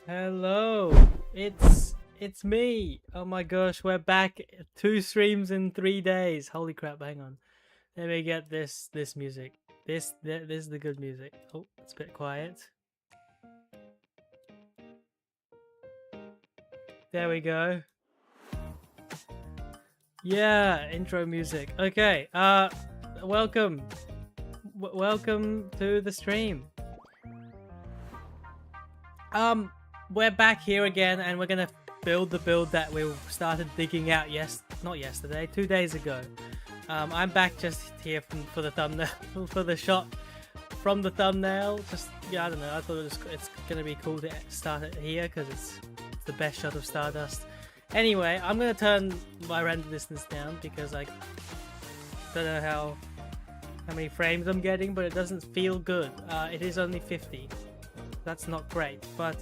Hello, it's me. Oh my gosh, we're back. 2 streams in 3 days. Holy crap! Hang on, let me get this music. This is the good music. Oh, it's a bit quiet. There we go. Yeah, intro music. Okay. Welcome. Welcome to the stream. We're back here again, and we're gonna build the build that we started digging out not yesterday, 2 days ago. I'm back just here for the thumbnail, for the shot from the thumbnail. Just, yeah, I don't know, I thought it's gonna be cool to start it here because it's the best shot of Stardust. Anyway, I'm gonna turn my render distance down because I don't know how many frames I'm getting, but it doesn't feel good. It is only 50. That's not great, but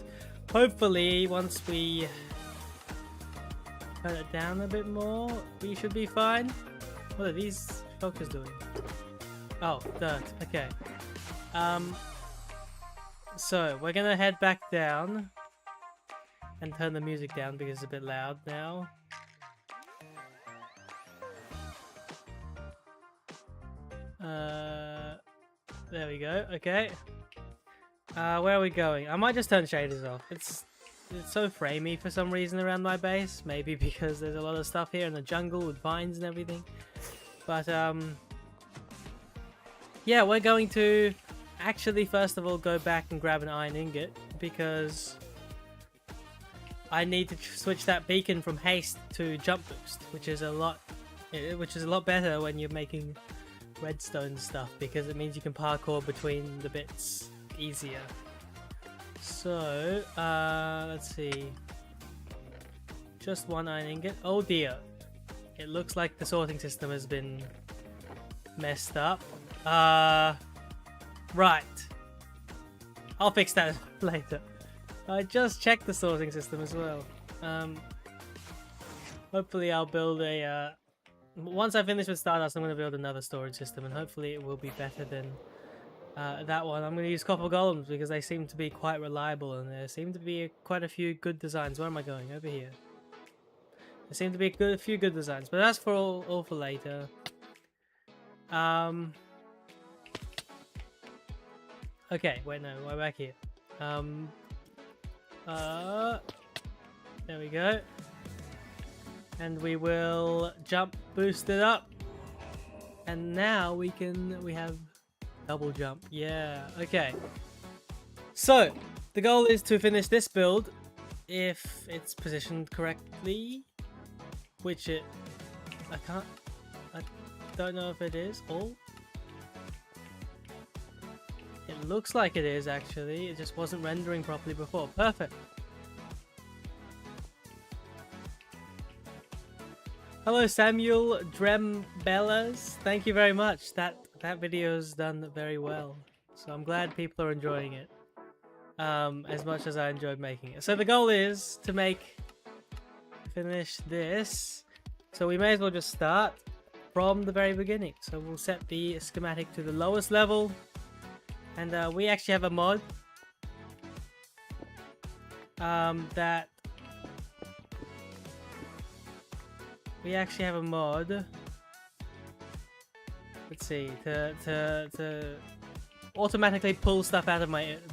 hopefully once we turn it down a bit more, we should be fine. What are these focus doing? Oh, dirt. Okay. So we're gonna head back down and turn the music down because it's a bit loud now. There we go. Okay. Where are we going? I might just turn shaders off. It's so framey for some reason around my base. Maybe because there's a lot of stuff here in the jungle with vines and everything. But yeah, we're going to actually first of all go back and grab an iron ingot because I need to switch that beacon from haste to jump boost, which is a lot better when you're making redstone stuff because it means you can parkour between the bits easier. So let's see, just one iron ingot. Oh dear, it looks like the sorting system has been messed up. Right, I'll fix that later. I just checked the sorting system as well. Hopefully I'll build a once I finish with Stardust, I'm going to build another storage system, and hopefully it will be better than that one. I'm going to use copper golems because they seem to be quite reliable, and there seem to be quite a few good designs. Where am I going? Over here. There seem to be a few good designs, but that's for all for later. Okay, wait, no, we're back here. There we go. And we will jump boost it up. And now we have double jump. Yeah, okay. So, the goal is to finish this build if it's positioned correctly. Which I don't know if it is. Oh. It looks like it is actually. It just wasn't rendering properly before. Perfect. Hello Samuel Drembellas. Thank you very much. That video's done very well. So I'm glad people are enjoying it. As much as I enjoyed making it. So the goal is to finish this. So we may as well just start from the very beginning. So we'll set the schematic to the lowest level. And we actually have a mod that let's see, to automatically pull stuff out of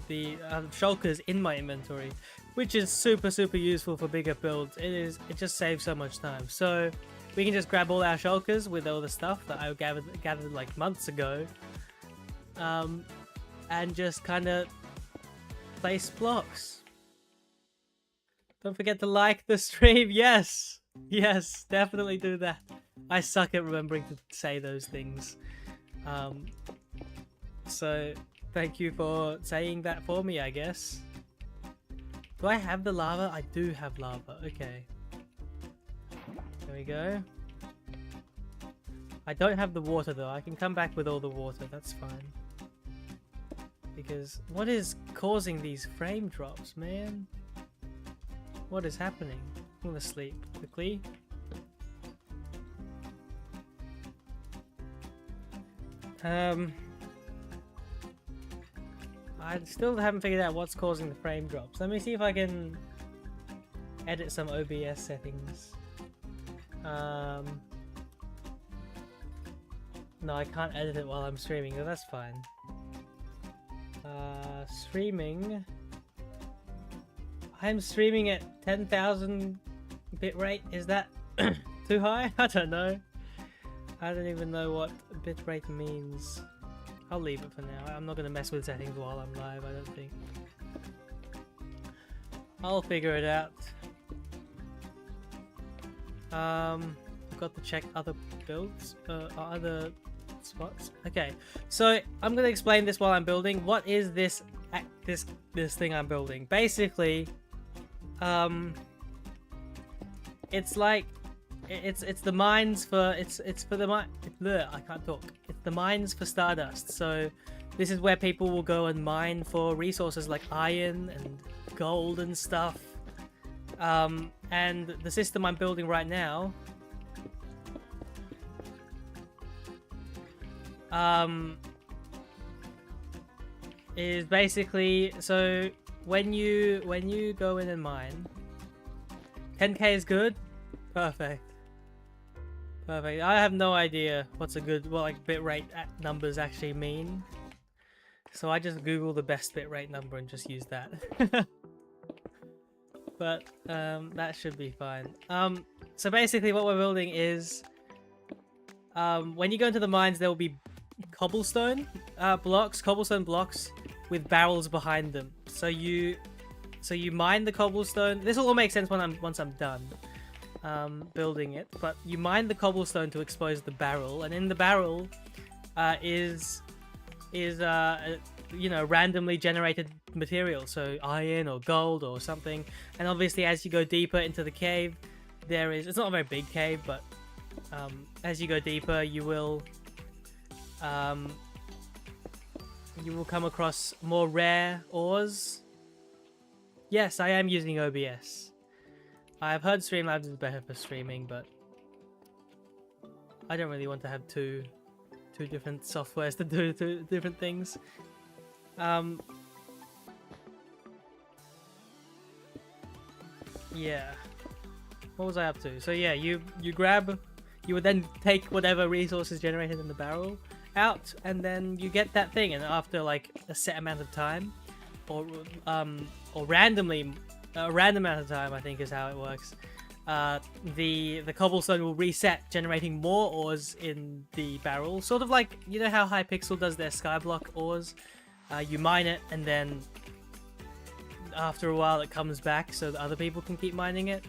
the shulkers in my inventory, which is super useful for bigger builds. It just saves so much time. So we can just grab all our shulkers with all the stuff that I gathered like months ago, and just kind of place blocks. Don't forget to like the stream. Yes, definitely do that. I suck at remembering to say those things. So thank you for saying that for me, I guess. Do I have the lava? I do have lava. Okay. There we go. I don't have the water though. I can come back with all the water. That's fine. Because what is causing these frame drops, man? What is happening? I'm gonna sleep quickly. I still haven't figured out what's causing the frame drops. Let me see if I can edit some OBS settings. No, I can't edit it while I'm streaming, so that's fine. Streaming. I'm streaming at 10,000 bitrate. Is that too high? I don't know. I don't even know what bitrate means. I'll leave it for now. I'm not going to mess with settings while I'm live, I don't think. I'll figure it out. I've got to check other builds, other spots. Okay, so I'm going to explain this while I'm building. What is this thing I'm building? Basically, it's like it's the mines for it's for the mine. I can't talk. It's the mines for Stardust. So this is where people will go and mine for resources like iron and gold and stuff. And the system I'm building right now is basically, so when you go in and mine, 10k is good. Perfect. I have no idea what's a good, well, like bitrate numbers actually mean, so I just Google the best bitrate number and just use that. But that should be fine. So basically what we're building is, when you go into the mines, there will be cobblestone blocks with barrels behind them. So you mine the cobblestone. This will all make sense once I'm done building it. But you mine the cobblestone to expose the barrel, and in the barrel is you know, randomly generated material, so iron or gold or something. And obviously as you go deeper into the cave, it's not a very big cave, but as you go deeper you will come across more rare ores. Yes, I am using OBS. I've heard Streamlabs is better for streaming, but I don't really want to have two different softwares to do two different things. Yeah. What was I up to? So yeah, you would then take whatever resources generated in the barrel out, and then you get that thing, and after like a set amount of time, or randomly, a random amount of time, I think is how it works, the cobblestone will reset, generating more ores in the barrel. Sort of like, you know how Hypixel does their skyblock ores? You mine it, and then after a while it comes back so that other people can keep mining it.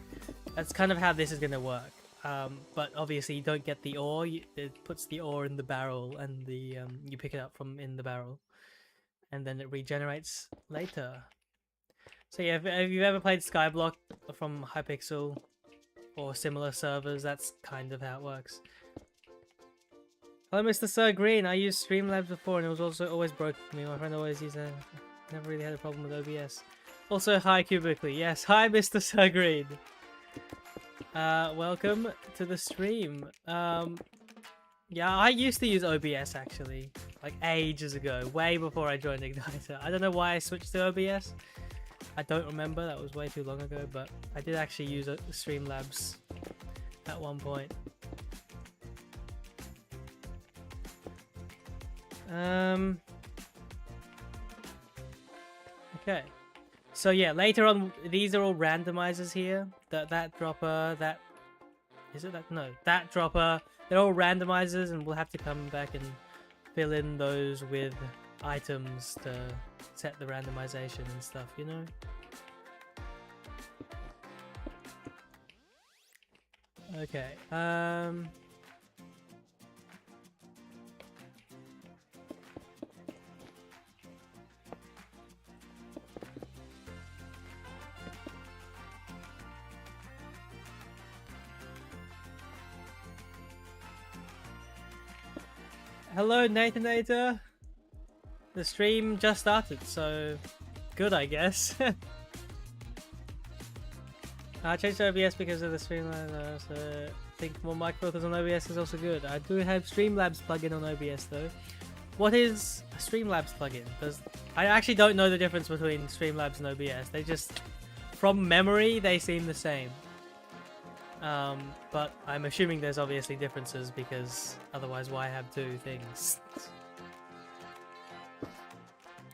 That's kind of how this is going to work. But obviously you don't get the ore, it puts the ore in the barrel, and you pick it up from in the barrel, and then it regenerates later. So yeah, if you've ever played Skyblock from Hypixel or similar servers, that's kind of how it works. Hello Mr. Sir Green, I used Streamlabs before and it was also always broken for me. My friend always used it. Never really had a problem with OBS. Also, hi Cubecly. Yes, hi Mr. Sir Green. Welcome to the stream. Yeah, I used to use OBS actually, like ages ago, way before I joined Igniter. I don't know why I switched to OBS. I don't remember, that was way too long ago, but I did actually use Streamlabs at one point. Okay. So yeah, later on, these are all randomizers here. That dropper, that... Is it that? No. That dropper, they're all randomizers, and we'll have to come back and fill in those with items to set the randomization and stuff, you know? Okay, hello, IGNITOR. The stream just started, so good, I guess. I changed to OBS because of the Streamlabs, so I think more microfilters on OBS is also good. I do have Streamlabs plugin on OBS though. What is a Streamlabs plugin? I actually don't know the difference between Streamlabs and OBS. They just, from memory, they seem the same. But I'm assuming there's obviously differences because otherwise why have two things?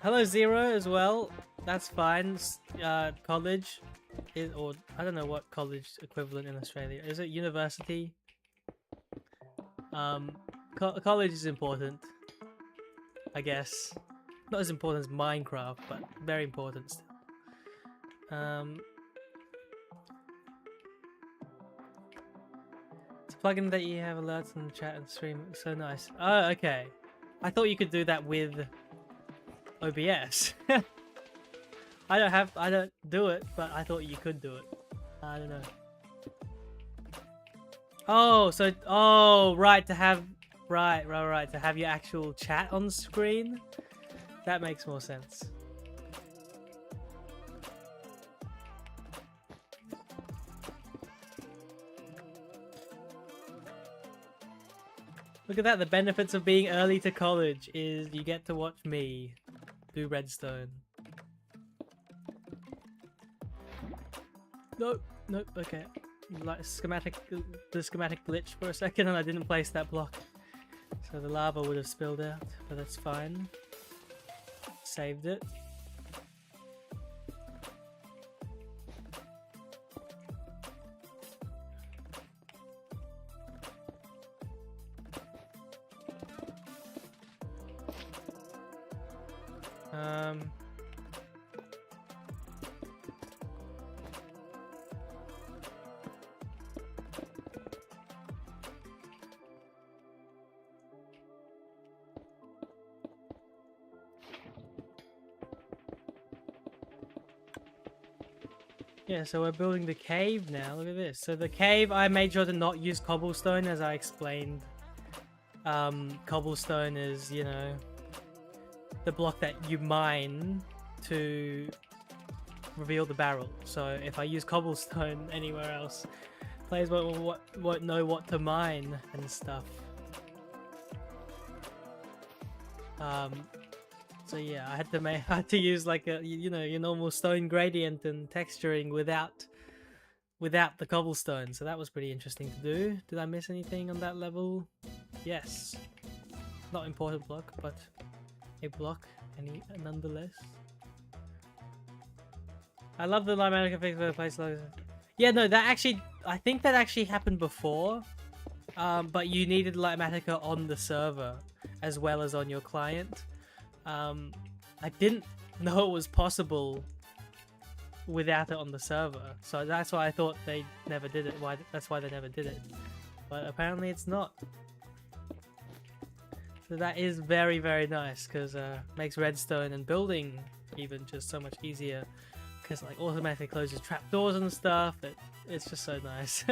Hello Zero as well. That's fine. College or I don't know what college equivalent in Australia. Is it university? College is important, I guess. Not as important as Minecraft, but very important still. It's a plugin that you have alerts in the chat and stream. So nice. Oh, okay. I thought you could do that with OBS. I don't do it, but I thought you could do it. I don't know. Oh, so right, to have to have your actual chat on screen. That makes more sense. Look at that, the benefits of being early to college is you get to watch me do Redstone. Nope, okay. Like the schematic glitch for a second and I didn't place that block. So the lava would have spilled out, but that's fine. Saved it. Yeah, so we're building the cave now. Look at this. So the cave, I made sure to not use cobblestone, as I explained. Cobblestone is, you know, the block that you mine to reveal the barrel. So if I use cobblestone anywhere else, players won't know what to mine and stuff. So yeah, I had to use like a, you know, your normal stone gradient and texturing without the cobblestone. So that was pretty interesting to do. Did I miss anything on that level? Yes. Not important block, but a block nonetheless. I love the Limatica fix for the place logos. Yeah, no, that actually, I think that actually happened before. But you needed Limatica on the server as well as on your client. I didn't know it was possible without it on the server, so that's why I thought they never did it. That's why they never did it, but apparently it's not. So that is very, very nice because makes redstone and building even just so much easier because like automatically closes trapdoors and stuff. It's just so nice.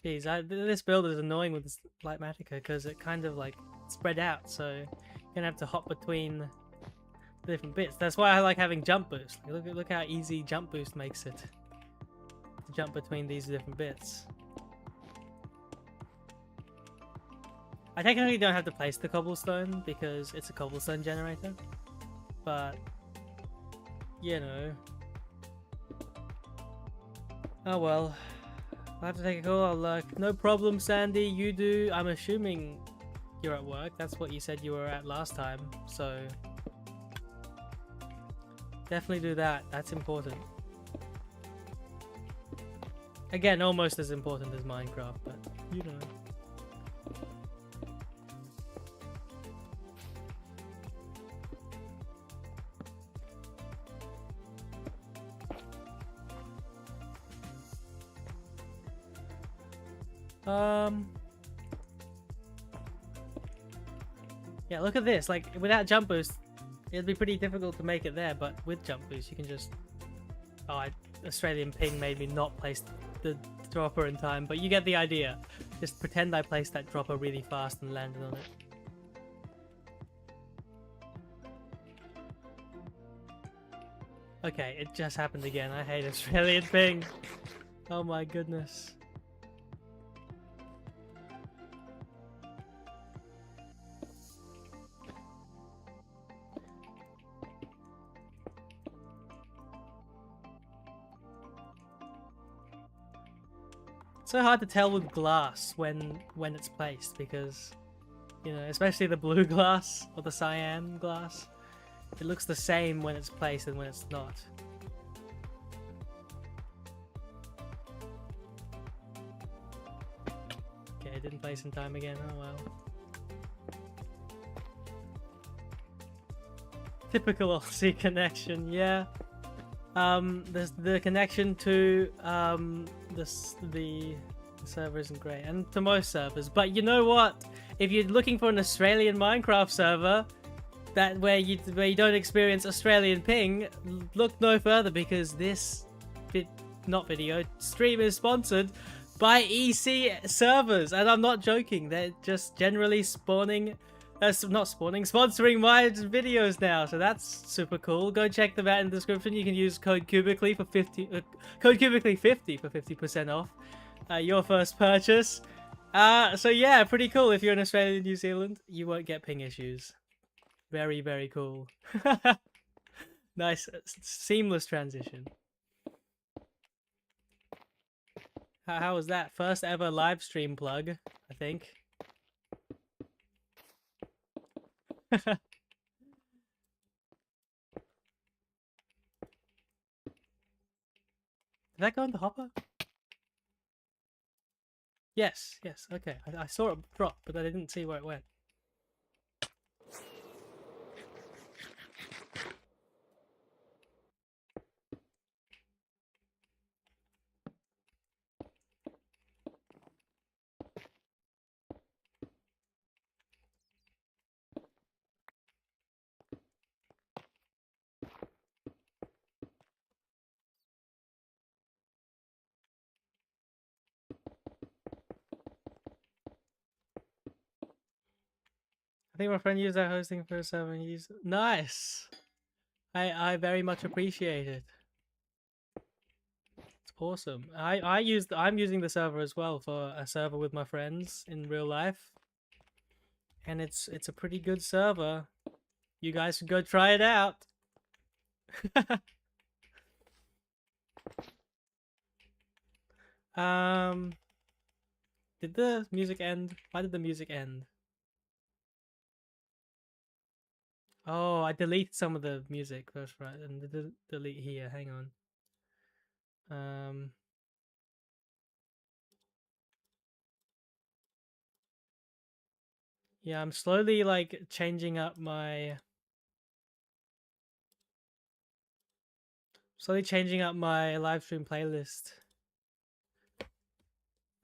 Geez, this build is annoying with this Lightmatica because it kind of like spread out, so you're gonna have to hop between the different bits. That's why I like having jump boost. Look how easy jump boost makes it to jump between these different bits. I technically don't have to place the cobblestone because it's a cobblestone generator, but you know. Oh well, I'll have to take a call. I'll no problem, Sandy. You do. I'm assuming you're at work. That's what you said you were at last time. So definitely do that. That's important. Again, almost as important as Minecraft, but you know. Yeah, look at this. Like, without jump boost, it'd be pretty difficult to make it there, but with jump boost, you can just... Oh, Australian ping made me not place the dropper in time, but you get the idea. Just pretend I placed that dropper really fast and landed on it. Okay, it just happened again. I hate Australian ping. Oh my goodness. It's so hard to tell with glass when it's placed because, you know, especially the blue glass or the cyan glass, it looks the same when it's placed and when it's not. Okay, it didn't place in time again. Oh well. Typical Aussie connection, yeah. There's the connection to the server isn't great, and to most servers. But you know what? If you're looking for an Australian Minecraft server where you don't experience Australian ping, look no further, because this stream is sponsored by EC servers, and I'm not joking. They're just generally sponsoring my videos now, so that's super cool. Go check them out in the description. You can use code Cubecly for 50 for 50% off your first purchase. So yeah, pretty cool. If you're in Australia and New Zealand, you won't get ping issues. Very, very cool. Nice, seamless transition. How was that? First ever live stream plug, I think. Did that go in the hopper? Yes, okay. I saw it drop, but I didn't see where it went. I think my friend used that hosting for a server and used nice. I very much appreciate it. It's awesome. I'm using the server as well for a server with my friends in real life. And it's a pretty good server. You guys should go try it out. Did the music end? Why did the music end? Oh, I deleted some of the music. That's right. And delete here. Hang on. Yeah, I'm slowly like changing up my live stream playlist.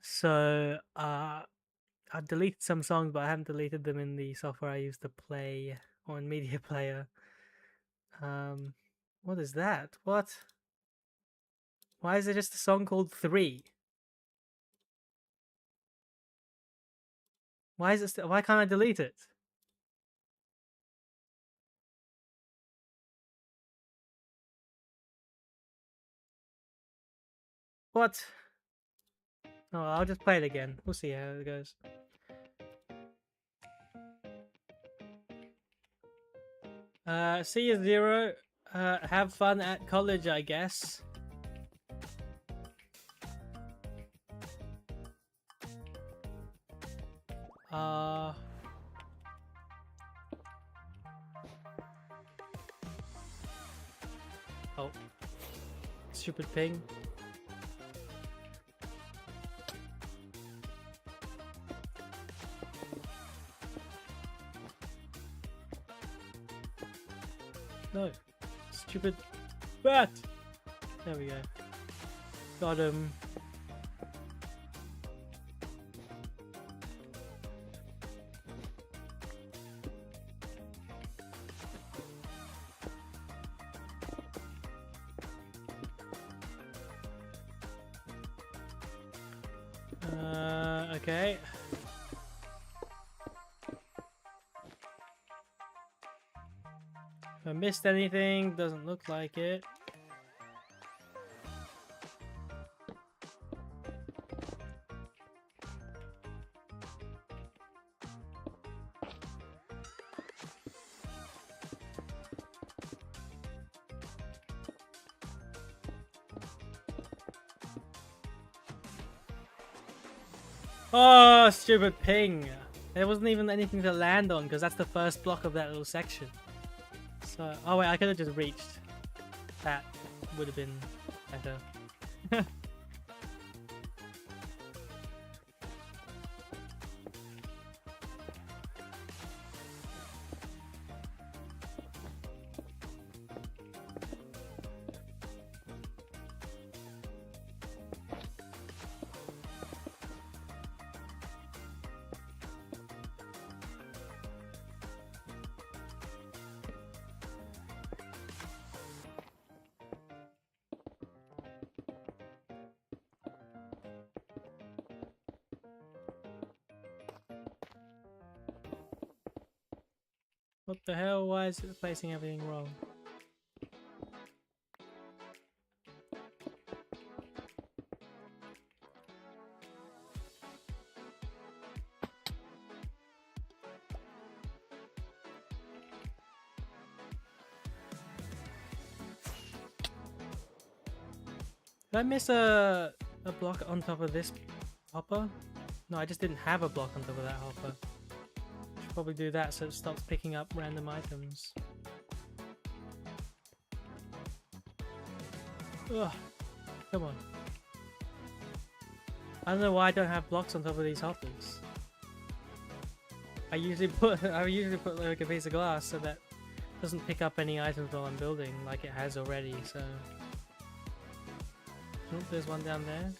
So I've deleted some songs, but I haven't deleted them in the software I use to play on Media Player. What is that? What? Why is there just a song called 3? Why is it? Why can't I delete it? What? Oh, I'll just play it again. We'll see how it goes. See you, Zero. Have fun at college, I guess. Oh. Stupid ping. No. Stupid bat! There we go. Got him. Okay. If I missed anything, doesn't look like it. Oh, stupid ping. There wasn't even anything to land on because that's the first block of that little section. So, oh wait, I could have just reached. That would have been better. What the hell? Why is it placing everything wrong? Did I miss a block on top of this hopper? No, I just didn't have a block on top of that hopper. Should probably do that so it stops picking up random items. Ugh, come on. I don't know why I don't have blocks on top of these hoppers. I usually put like a piece of glass so that it doesn't pick up any items while I'm building like it has already, so. Oh, there's one down there.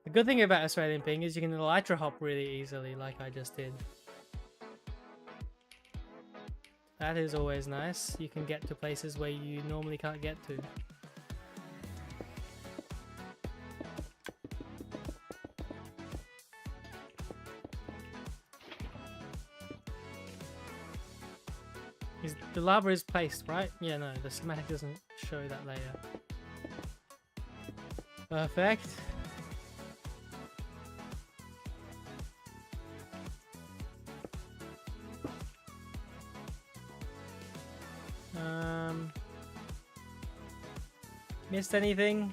The good thing about Australian ping is you can elytra hop really easily, like I just did. That is always nice. You can get to places where you normally can't get to. The lava is placed, right? Yeah, no, the schematic doesn't show that layer. Perfect. Missed anything?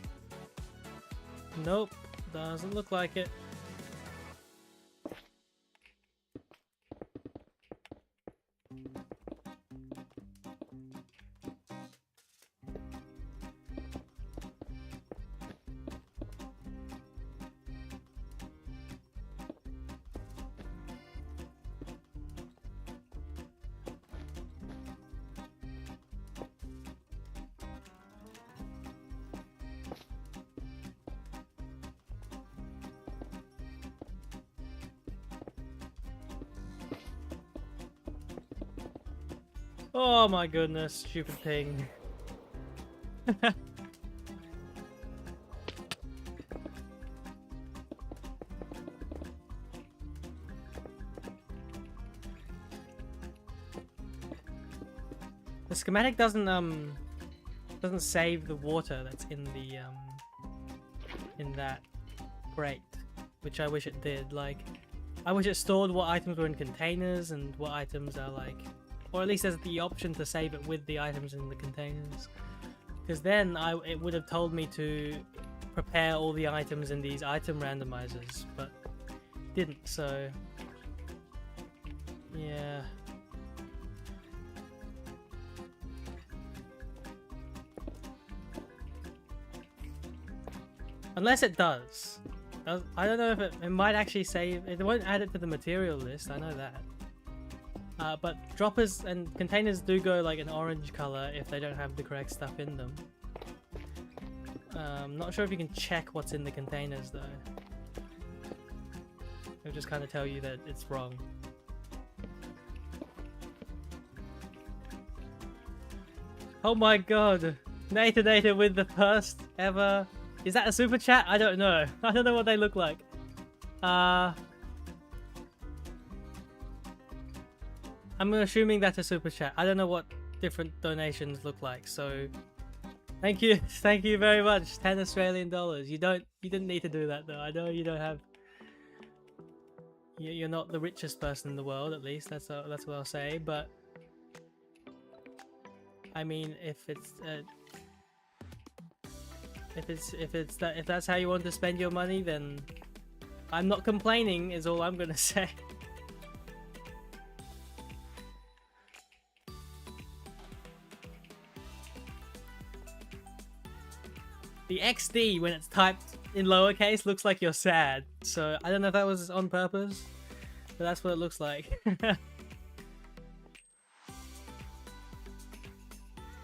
Nope, doesn't look like it. Oh my goodness, stupid thing. The schematic doesn't save the water that's in the in that crate, which I wish it did. Like, I wish it stored what items were in containers and what items are like. Or at least there's the option to save it with the items in the containers. Because then it would have told me to prepare all the items in these item randomizers, but it didn't, so yeah. Unless it does. I don't know if it might actually save. It won't add it to the material list, I know that. But droppers and containers do go like an orange color if they don't have the correct stuff in them. Not sure if you can check what's in the containers though. It'll just kind of tell you that it's wrong. Oh my god! IGNITOR with the first ever... Is that a super chat? I don't know. I don't know what they look like. I'm assuming that's a super chat. I don't know what different donations look like, so thank you very much. 10 Australian dollars. You didn't need to do that though. I know you don't have. You're not the richest person in the world, at least that's what I'll say. But I mean, if it's If that's how you want to spend your money, then I'm not complaining. Is all I'm gonna say. The XD, when it's typed in lowercase, looks like you're sad. So I don't know if that was on purpose, but that's what it looks like.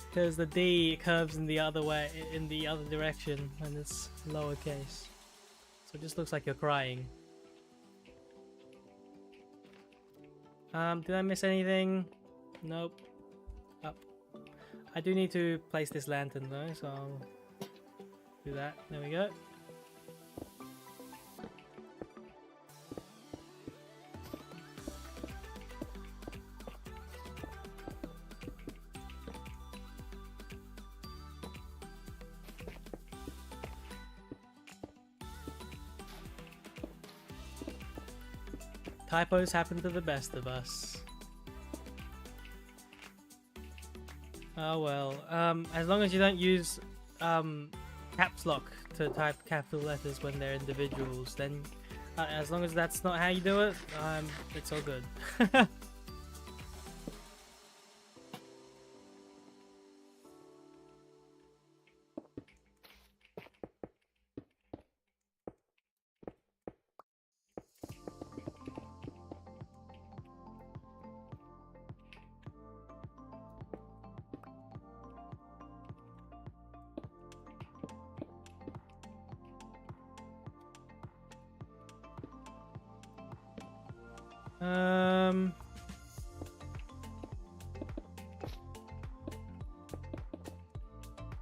Because the D curves in the other way, in the other direction, and it's lowercase. So it just looks like you're crying. Did I miss anything? Nope. Oh. I do need to place this lantern though, so I'll do that. There we go. Typos happen to the best of us. Oh well. As long as you don't use caps lock to type capital letters when they're individuals, then as long as that's not how you do it, it's all good.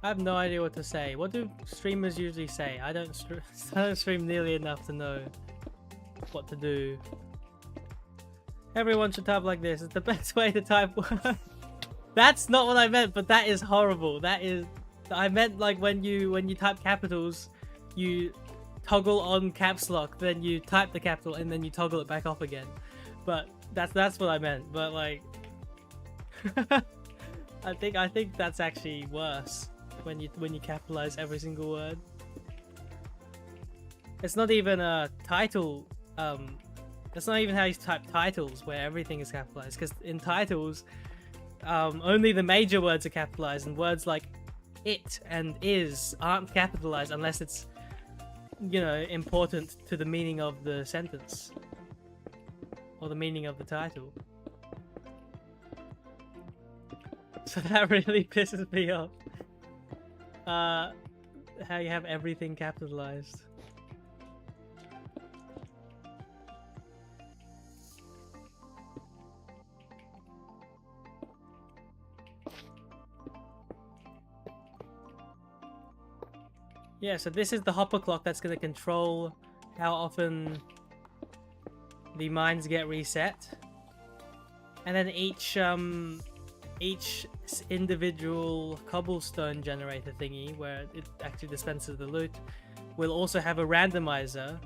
I have no idea what to say. What do streamers usually say? I don't stream nearly enough to know what to do. Everyone should type like this. It's the best way to type words. That's not what I meant, but that is horrible. That is... I meant like when you type capitals, you toggle on caps lock, then you type the capital, and then you toggle it back off again. But that's what I meant. But like... I think that's actually worse. When you capitalize every single word. It's not even a title. That's not even how you type titles, where everything is capitalized. Because in titles, only the major words are capitalized, and words like it and is aren't capitalized unless it's, you know, important to the meaning of the sentence or the meaning of the title. So that really pisses me off. How you have everything capitalized. Yeah, so this is the hopper clock that's going to control how often the mines get reset. And then each individual cobblestone generator thingy, where it actually dispenses the loot, will also have a randomizer.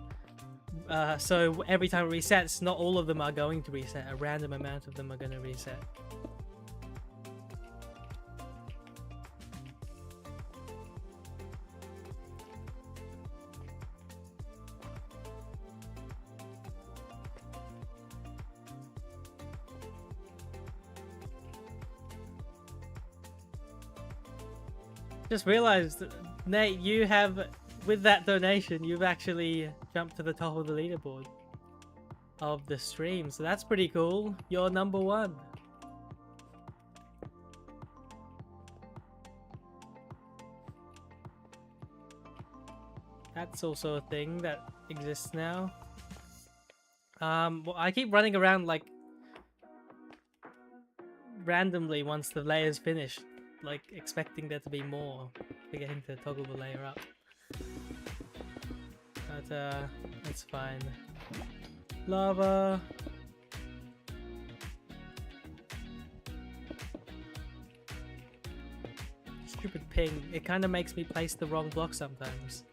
So every time it resets, not all of them are going to reset. A random amount of them are going to reset. Just realized, Nate, you have, with that donation, you've actually jumped to the top of the leaderboard of the stream, so that's pretty cool. You're number one. That's also a thing that exists now. Well, I keep running around like randomly once the layer's finished, like expecting there to be more, forgetting to toggle the layer up. But it's fine. Lava. Stupid ping. It kind of makes me place the wrong block sometimes,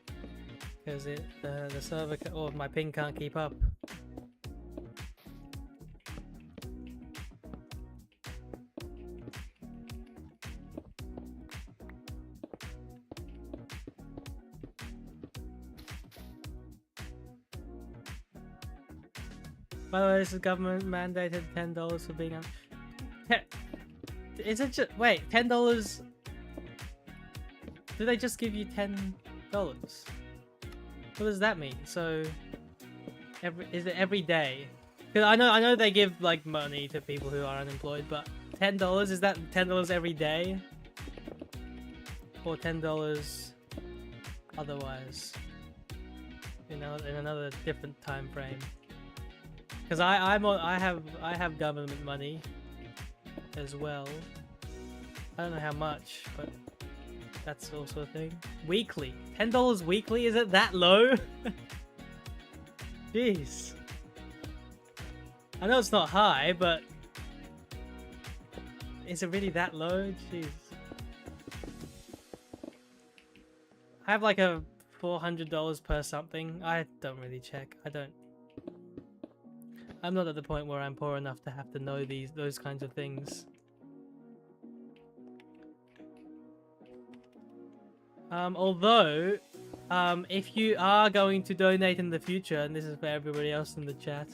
because the server or my ping can't keep up. By the way, this is government mandated $10 for being on. Is it just wait $10? Do they just give you $10? What does that mean? So, is it every day? Because I know they give like money to people who are unemployed, but $10, is that $10 every day, or $10 otherwise? You know, in another different time frame. Because I have government money as well. I don't know how much, but that's also a thing. Weekly. $10 weekly? Is it that low? Jeez. I know it's not high, but is it really that low? Jeez. I have like a $400 per something. I don't really check. I'm not at the point where I'm poor enough to have to know those kinds of things. Although, if you are going to donate in the future, and this is for everybody else in the chat,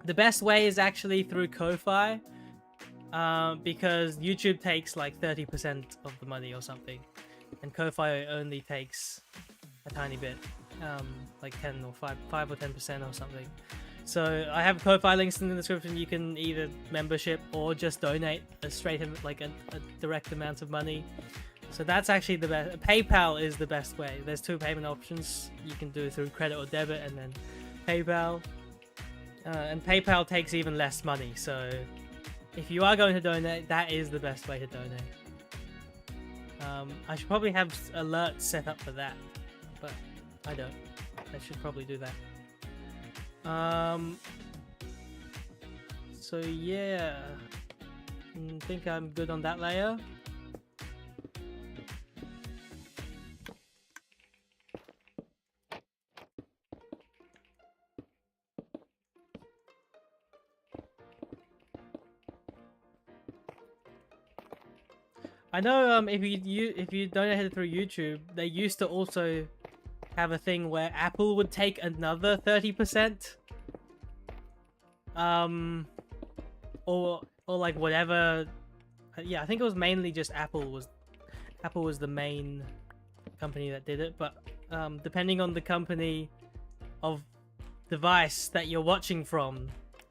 the best way is actually through Ko-Fi, because YouTube takes like 30% of the money or something, and Ko-Fi only takes a tiny bit, like 10 or 5 or 10% or something. So I have Ko-Fi links in the description. You can either membership or just donate a direct amount of money. So that's actually the best. PayPal is the best way. There's 2 payment options. You can do it through credit or debit, and then PayPal. And PayPal takes even less money. So if you are going to donate, that is the best way to donate. I should probably have alerts set up for that, but I don't. I should probably do that. So yeah, I think I'm good on that layer. I know if you donated through YouTube, they used to also have a thing where Apple would take another 30%. Or like whatever. Yeah, I think it was mainly just Apple was the main company that did it, but depending on the company of device that you're watching from,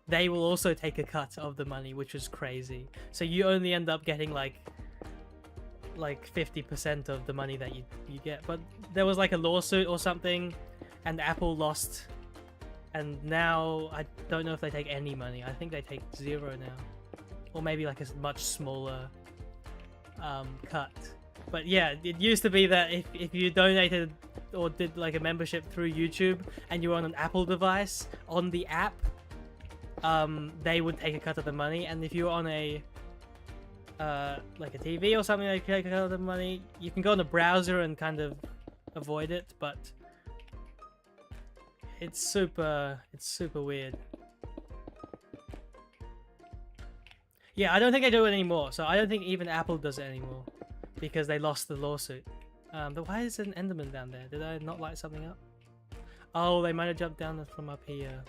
they will also take a cut of the money, which is crazy. So you only end up getting like 50% of the money that you get. But there was like a lawsuit or something, and Apple lost, and now I don't know if they take any money. I think they take 0 now, or maybe like a much smaller cut. But yeah, it used to be that if you donated or did like a membership through YouTube and you were on an Apple device on the app, they would take a cut of the money, and if you were on a like a TV or something, they take a cut of the money. You can go on a browser and kind of avoid it, but it's super weird. Yeah, I don't think they do it anymore, so I don't think even Apple does it anymore because they lost the lawsuit. But why is an Enderman down there? Did I not light something up? Oh, they might have jumped down from up here.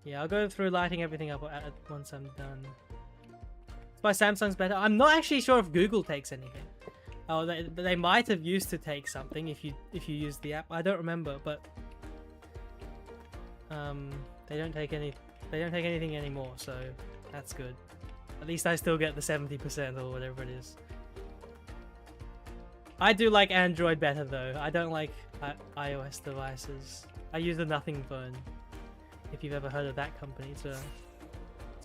Yeah, I'll go through lighting everything up once I'm done. Why Samsung's better? I'm not actually sure if Google takes anything. Oh, they might have used to take something if you use the app. I don't remember, but they don't take anything anymore, so that's good. At least I still get the 70% or whatever it is. I do like Android better though. I don't like iOS devices. I use the Nothing phone. If you've ever heard of that company, it's a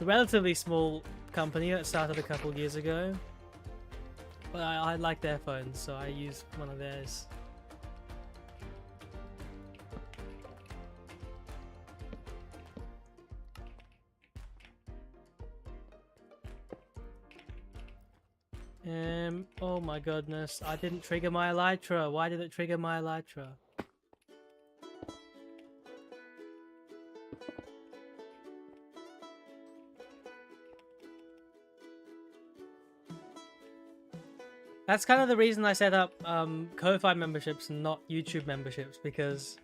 relatively small company that started a couple years ago, but I like their phones, so I use one of theirs. Oh my goodness, I didn't trigger my elytra. Why did it trigger my elytra? That's kind of the reason I set up Ko-Fi memberships and not YouTube memberships, because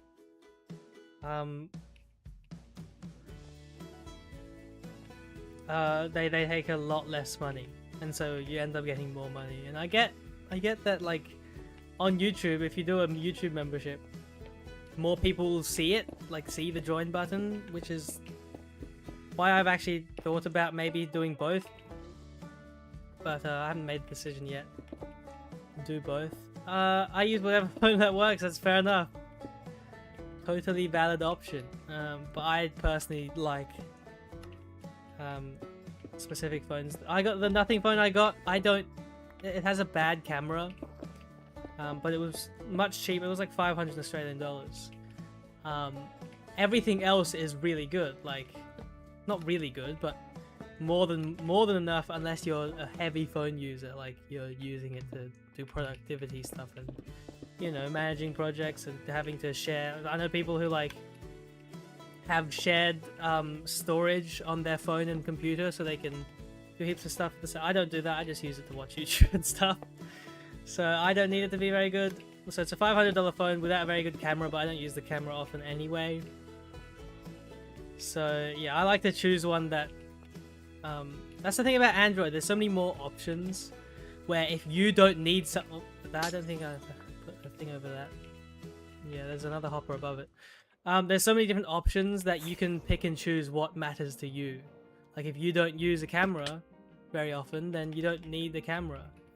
they take a lot less money, and so you end up getting more money. And I get that, like, on YouTube, if you do a YouTube membership, more people will see it, like see the join button, which is why I've actually thought about maybe doing both, but I haven't made the decision yet. Do both. I use whatever phone that works. That's fair enough. Totally valid option. But I personally like specific phones. I got the nothing phone I got. It has a bad camera, but it was much cheaper. It was like 500 Australian dollars. Everything else is really good. Like, not really good, but more than enough, unless you're a heavy phone user, like you're using it to do productivity stuff and, you know, managing projects and having to share. I know people who like have shared storage on their phone and computer so they can do heaps of stuff. I don't do that. I just use it to watch YouTube and stuff, so I don't need it to be very good. So it's a $500 phone without a very good camera, but I don't use the camera often anyway. So yeah, I like to choose one that that's the thing about Android. There's so many more options where if you don't need something, I don't think I put a thing over that. Yeah, there's another hopper above it. There's so many different options that you can pick and choose what matters to you. Like, if you don't use a camera very often, then you don't need a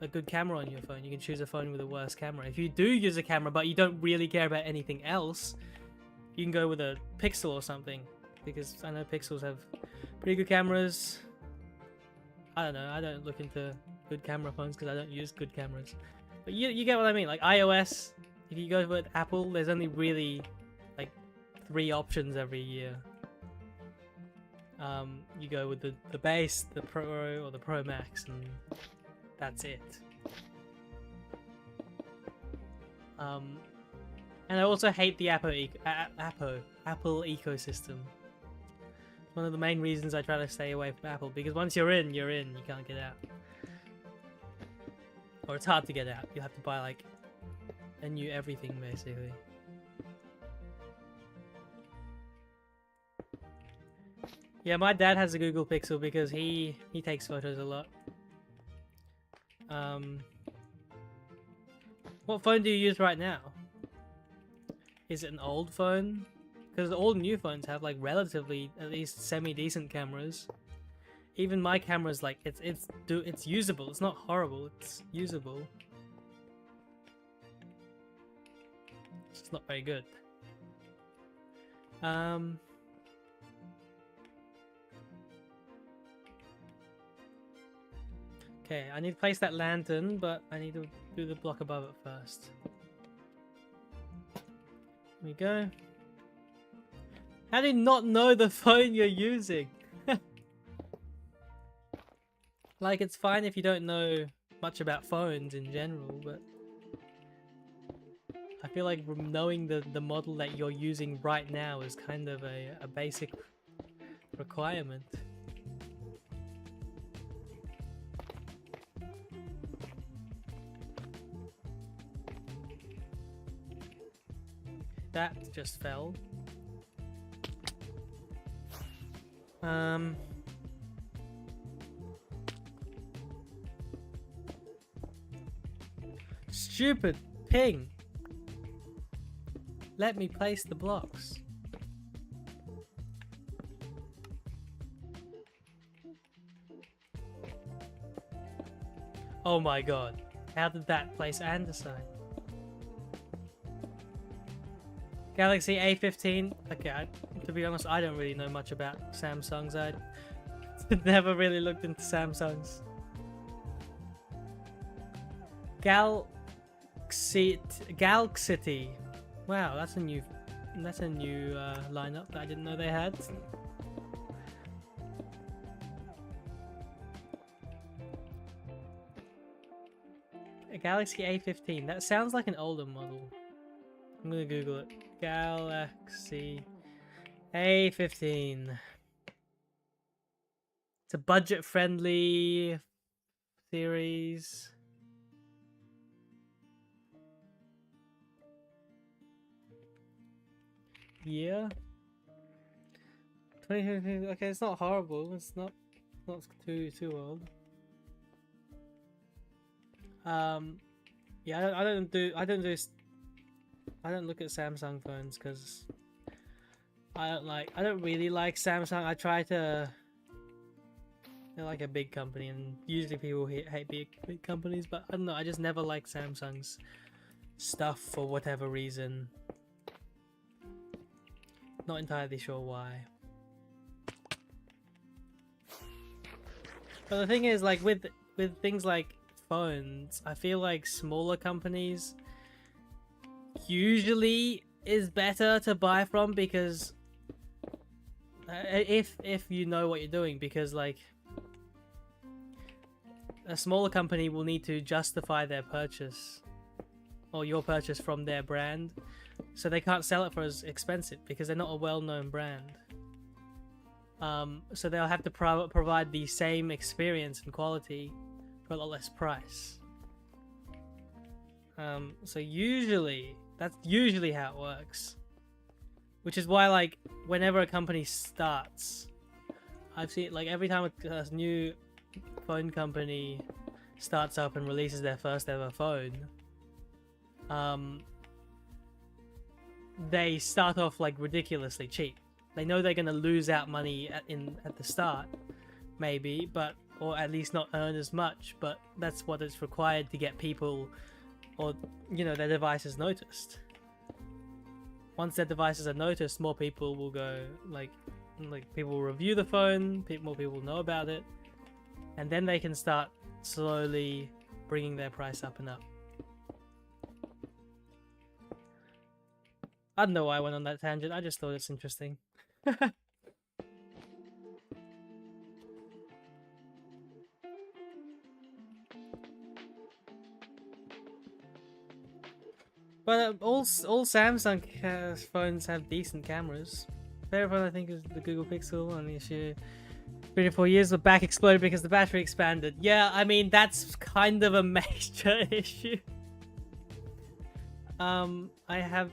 good camera on your phone. You can choose a phone with a worse camera. If you do use a camera but you don't really care about anything else, you can go with a Pixel or something, because I know Pixels have pretty good cameras. I don't know, I don't look into good camera phones because I don't use good cameras. But you get what I mean. Like iOS, if you go with Apple, there's only really like 3 options every year. You go with the base, the Pro, or the Pro Max, and that's it. And I also hate the Apple ecosystem. One of the main reasons I try to stay away from Apple, because once you're in, you can't get out. Or it's hard to get out. You have to buy like a new everything, basically. Yeah, my dad has a Google Pixel because he takes photos a lot. What phone do you use right now? Is it an old phone? Because all new phones have like relatively, at least semi-decent cameras. Even my camera's like, it's usable. It's not horrible. It's usable. It's just not very good. Okay, I need to place that lantern, but I need to do the block above it first. Here we go. How do you not know the phone you're using? Like, it's fine if you don't know much about phones in general, but I feel like knowing the model that you're using right now is kind of a basic requirement. That just fell. Stupid ping. Let me place the blocks. Oh my god. How did that place andesite? Galaxy A15. Okay, to be honest, I don't really know much about Samsungs. I never really looked into Samsungs. Galaxity. Wow, that's a new lineup that I didn't know they had. A Galaxy A15. That sounds like an older model. I'm gonna Google it. Galaxy A15. It's a budget-friendly series. year. 2015. Okay, it's not horrible. It's not too old. Yeah, I don't look at Samsung phones because I don't really like Samsung. I try to. They're like a big company, and usually people hate big companies, but I don't know. I just never like Samsung's stuff for whatever reason. Not entirely sure why. But the thing is, like with things like phones, I feel like smaller companies usually is better to buy from because if you know what you're doing, because like a smaller company will need to justify their purchase or your purchase from their brand, so they can't sell it for as expensive because they're not a well-known brand. So they'll have to provide the same experience and quality for a lot less price. So that's usually how it works. Which is why, like, whenever a company starts, I've seen, like, every time a new phone company starts up and releases their first ever phone, they start off, like, ridiculously cheap. They know they're gonna lose out money at the start, maybe, or at least not earn as much, but that's what is required to get people, or, you know, their devices noticed. Once their devices are noticed, more people will go, like people will review the phone, more people will know about it, and then they can start slowly bringing their price up and up. I don't know why I went on that tangent, I just thought it's interesting. But all Samsung phones have decent cameras. Favorite phone I think is the Google Pixel, and the issue 3 to 4 years the back exploded because the battery expanded. Yeah, I mean that's kind of a major issue. I have,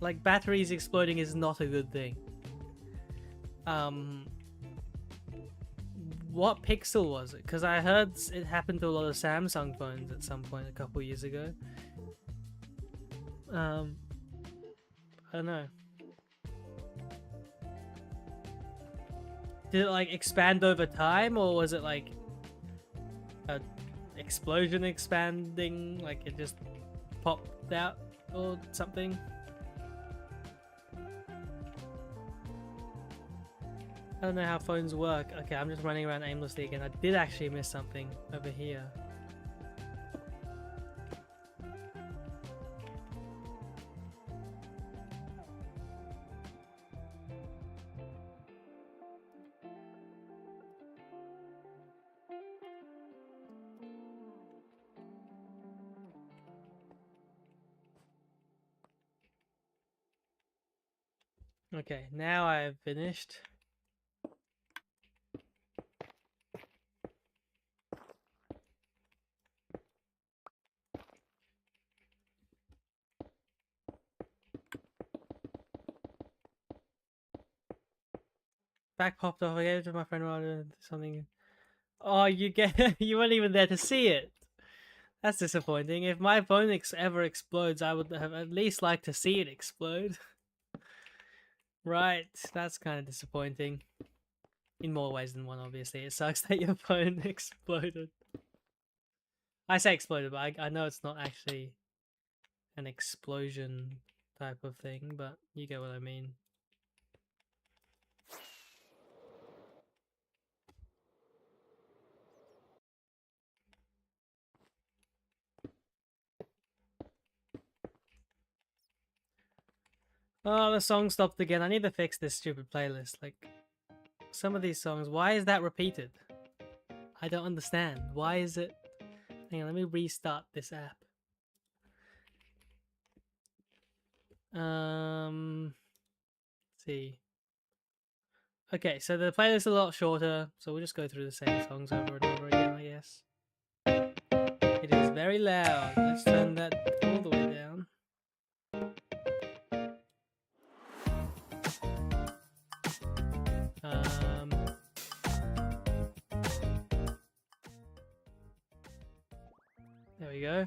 like, batteries exploding is not a good thing. What Pixel was it? Because I heard it happened to a lot of Samsung phones at some point a couple years ago. I don't know. Did it like expand over time, or was it like a explosion expanding, like it just popped out or something? I don't know how phones work. Okay, I'm just running around aimlessly again. I did actually miss something over here. Okay, now I've finished. Back popped off. I gave it to my friend while doing something. Oh, you weren't even there to see it. That's disappointing. If my phone ever explodes, I would have at least liked to see it explode. Right, that's kind of disappointing. In more ways than one, obviously. It sucks that your phone exploded. I say exploded, but I know it's not actually an explosion type of thing, but you get what I mean. Oh, the song stopped again. I need to fix this stupid playlist. Like, some of these songs, why is that repeated? I don't understand. Why is it... Hang on, let me restart this app. Let's see. Okay, so the playlist is a lot shorter, so we'll just go through the same songs over and over again, I guess. It is very loud. Let's turn that all the way down. There we go.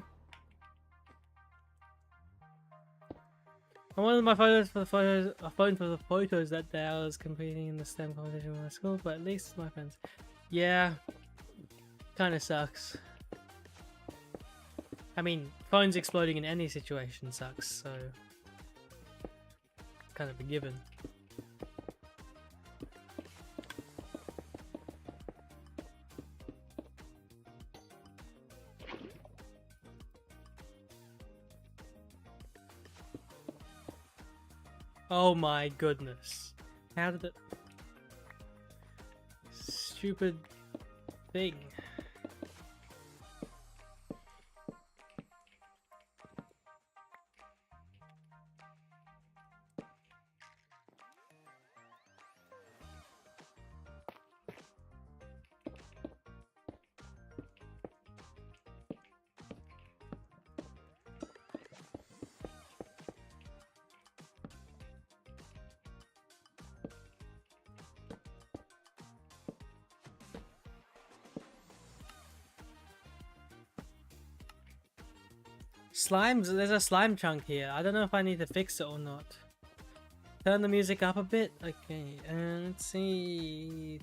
I wanted my photos for the photos, a phone for the photos that day I was competing in the STEM competition with my school, but at least my friends. Yeah, kind of sucks. I mean, phones exploding in any situation sucks, so kind of a given. Oh my goodness. How did it... Stupid thing. Slimes, there's a slime chunk here. I don't know if I need to fix it or not. Turn the music up a bit. Okay, and let's see.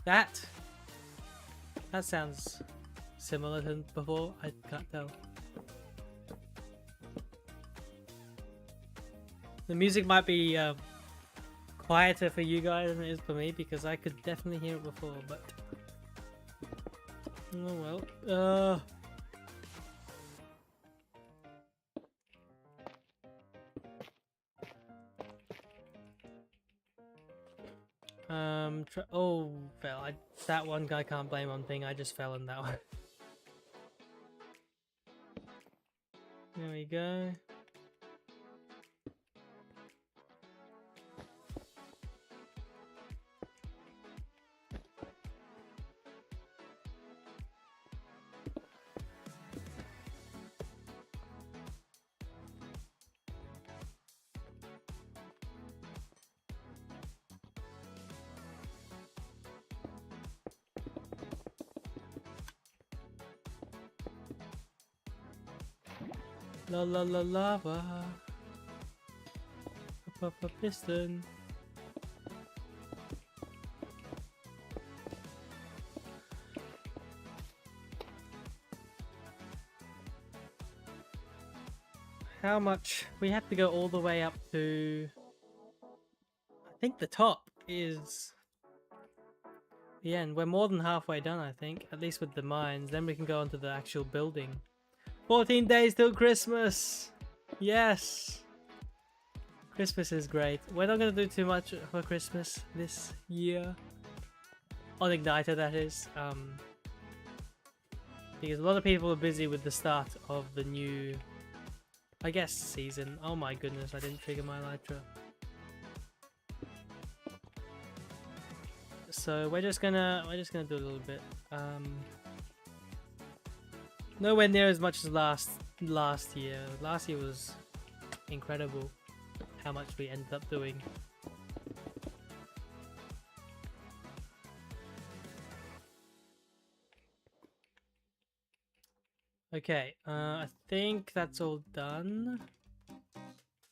That sounds similar to before. I can't tell. The music might be quieter for you guys than it is for me because I could definitely hear it before, but oh well. Oh, fell. That one guy can't blame on thing. I just fell in that one. There we go. La la la lava. Up a piston. How much? We have to go all the way up to... I think the top is the end. We're more than halfway done, I think. At least with the mines. Then we can go on to the actual building. 14 days till Christmas! Yes! Christmas is great. We're not going to do too much for Christmas this year. On Igniter, that is. Because a lot of people are busy with the start of the new, I guess, season. Oh my goodness, I didn't trigger my Elytra. So we're just gonna do a little bit. Nowhere near as much as last year. Last year was incredible how much we ended up doing. Okay, I think that's all done.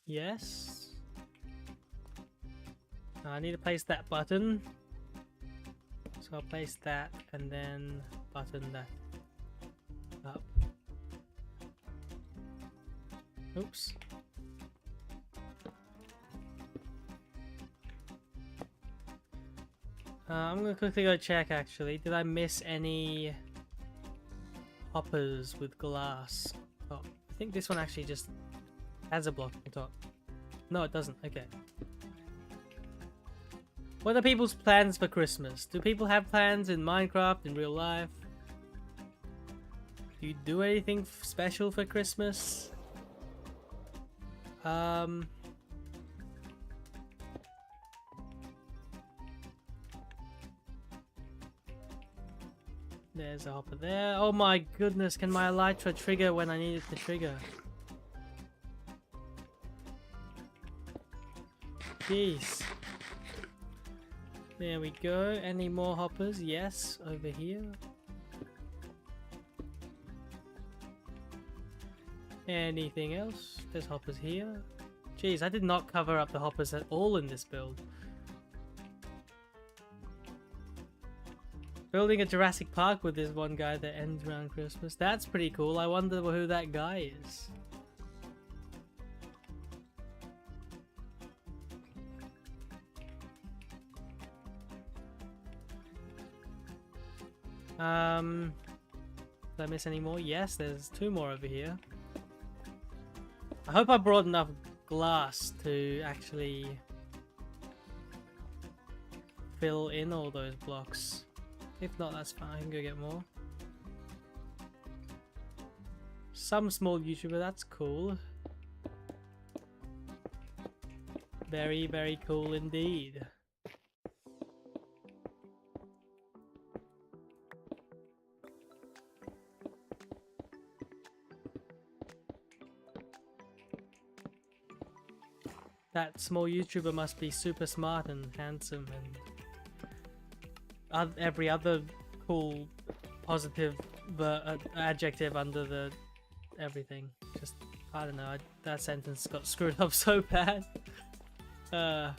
Yes. I need to place that button. So I'll place that and then button that up. Oops. I'm gonna quickly go check actually. Did I miss any hoppers with glass? Oh, I think this one actually just has a block on top. No, it doesn't. Okay. What are people's plans for Christmas? Do people have plans in Minecraft, in real life? Do you do anything special for Christmas? There's a hopper there. Oh my goodness, can my Elytra trigger when I need it to trigger? Jeez. There we go. Any more hoppers? Yes, over here. Anything else? There's hoppers here. Jeez, I did not cover up the hoppers at all in this build. Building a Jurassic Park with this one guy that ends around Christmas. That's pretty cool. I wonder who that guy is. Did I miss any more? Yes, there's 2 more over here. I hope I brought enough glass to actually fill in all those blocks. If not, that's fine. I can go get more. Some small YouTuber, that's cool. Very, very cool indeed. That small YouTuber must be super smart and handsome and every other cool positive adjective under the everything. Just, I don't know, that sentence got screwed up so bad. Oh,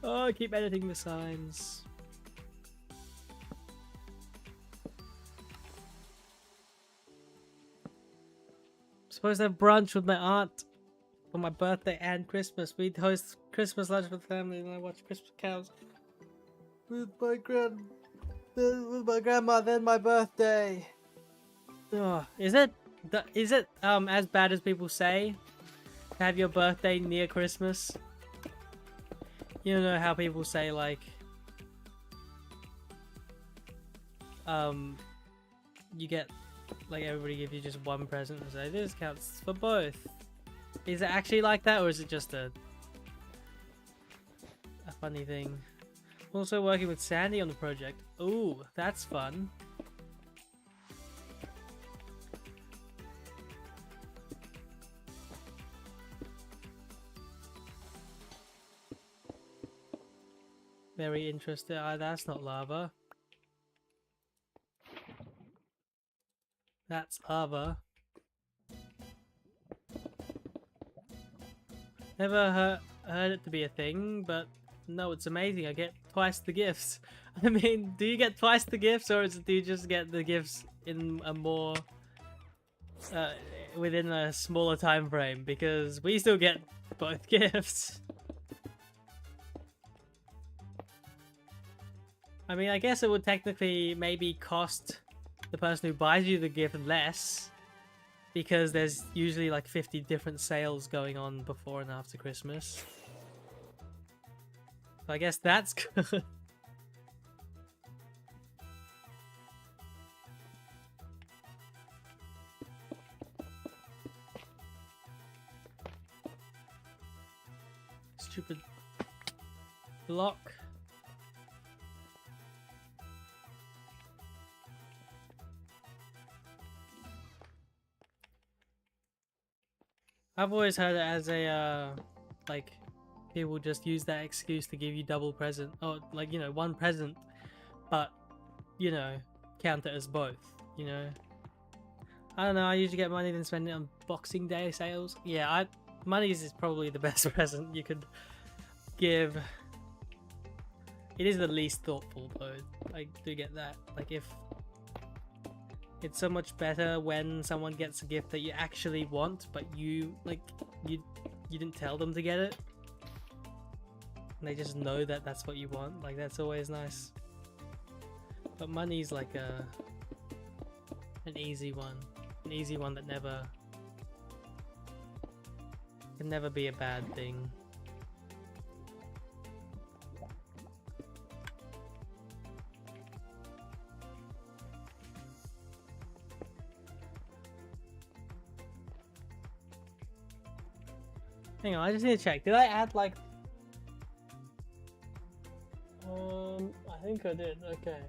I keep editing the signs. Supposed to have brunch with my aunt for my birthday and Christmas. We'd host Christmas lunch with family and I watch Christmas cows with my grandma. Then my birthday. Oh, is it as bad as people say to have your birthday near Christmas? You know how people say like you get like everybody give you just one present and say this counts for both. Is it actually like that, or is it just a funny thing? Also working with Sandy on the project. Ooh, that's fun. Very interesting. That's not lava. That's lava. Never heard it to be a thing, but no, it's amazing. I get twice the gifts. I mean, do you get twice the gifts, or do you just get the gifts in a more within a smaller time frame? Because we still get both gifts. I mean, I guess it would technically maybe cost the person who buys you the gift less, because there's usually like 50 different sales going on before and after Christmas. So I guess that's good. Stupid block. I've always heard it as a, like, people just use that excuse to give you double present. Or, like, you know, one present, but, you know, count it as both, you know? I don't know, I usually get money then spend it on Boxing Day sales. Yeah, money is probably the best present you could give. It is the least thoughtful, though. I do get that. Like, if... It's so much better when someone gets a gift that you actually want, but you didn't tell them to get it. And they just know that that's what you want. Like, that's always nice. But money's like an easy one. An easy one that can never be a bad thing. Hang on, I just need to check. Did I add like... I think I did. Okay.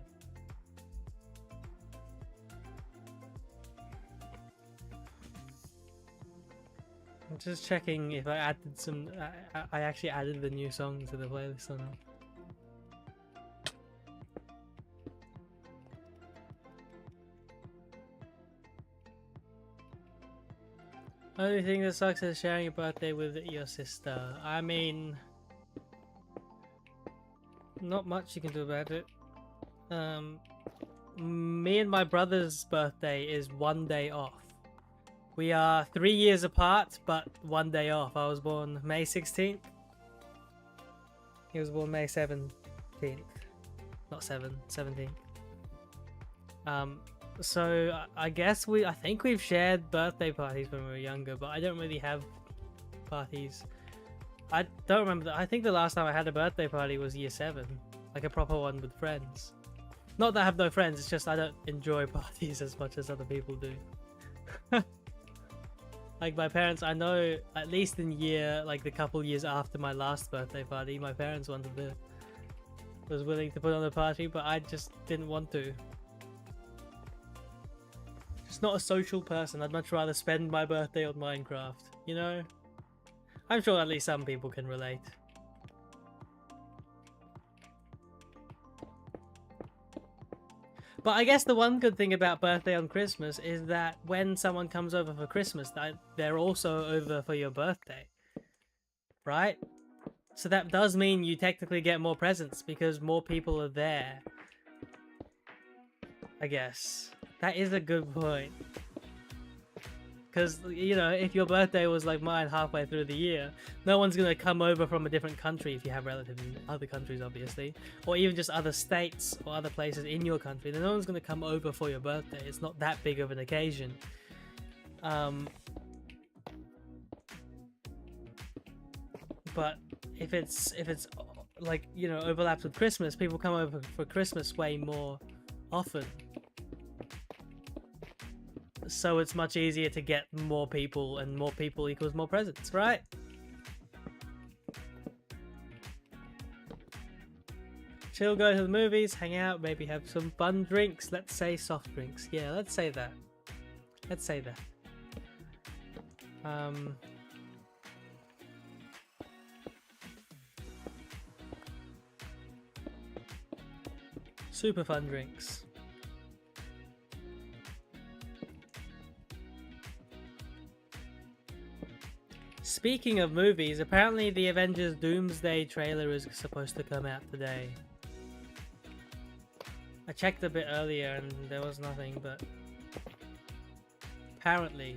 Just checking if I added some. I actually added the new song to the playlist or not. Only thing that sucks is sharing your birthday with your sister. I mean, not much you can do about it. Me and my brother's birthday is 1 day off. We are 3 years apart, but 1 day off. I was born May 16th. He was born May 17th. Not 17th. So I guess I think we've shared birthday parties when we were younger, but I don't really have parties. I don't remember. I think the last time I had a birthday party was year 7, like a proper one with friends. Not that I have no friends, it's just I don't enjoy parties as much as other people do. Like my parents, I know at least in like the couple years after my last birthday party, my parents was willing to put on a party, but I just didn't want to. Just not a social person. I'd much rather spend my birthday on Minecraft, you know? I'm sure at least some people can relate. But I guess the one good thing about birthday on Christmas is that when someone comes over for Christmas, they're also over for your birthday. Right? So that does mean you technically get more presents because more people are there. I guess. That is a good point. Because, you know, if your birthday was like mine halfway through the year, no one's going to come over from a different country if you have relatives in other countries, obviously. Or even just other states or other places in your country. Then no one's going to come over for your birthday. It's not that big of an occasion. But if it's like, you know, overlaps with Christmas, people come over for Christmas way more often. So it's much easier to get more people, and more people equals more presents, right? Chill, go to the movies, hang out, maybe have some fun drinks. Let's say soft drinks. Yeah, let's say that. Let's say that. Super fun drinks. Speaking of movies, apparently the Avengers Doomsday trailer is supposed to come out today. I checked a bit earlier and there was nothing, but apparently.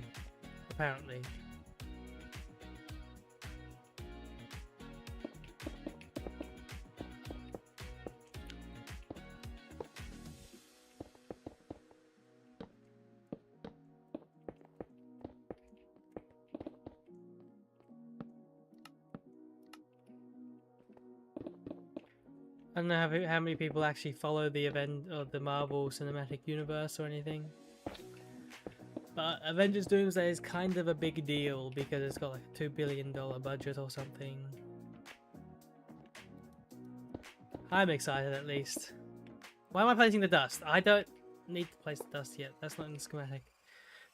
I don't know how many people actually follow the event or the Marvel Cinematic Universe or anything. But Avengers Doomsday is kind of a big deal because it's got like a $2 billion budget or something. I'm excited at least. Why am I placing the dust? I don't need to place the dust yet. That's not in the schematic.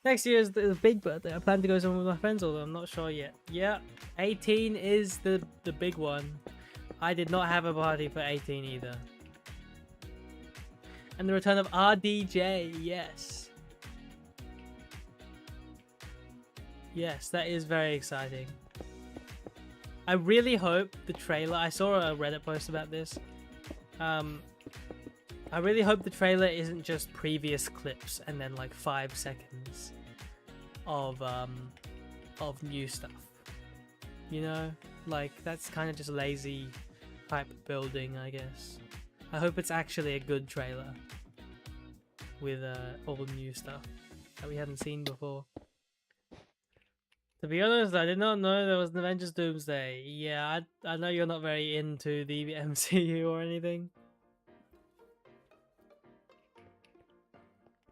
Next year is the big birthday. I plan to go somewhere with my friends, although I'm not sure yet. Yeah, 18 is the big one. I did not have a party for 18 either. And the return of RDJ, yes. Yes, that is very exciting. I really hope the trailer... I saw a Reddit post about this. I really hope the trailer isn't just previous clips and then like 5 seconds of new stuff. You know? Like, that's kind of just lazy hype building, I guess. I hope it's actually a good trailer with all new stuff that we hadn't seen before. To be honest, I did not know there was an Avengers Doomsday. Yeah, I know you're not very into the MCU or anything.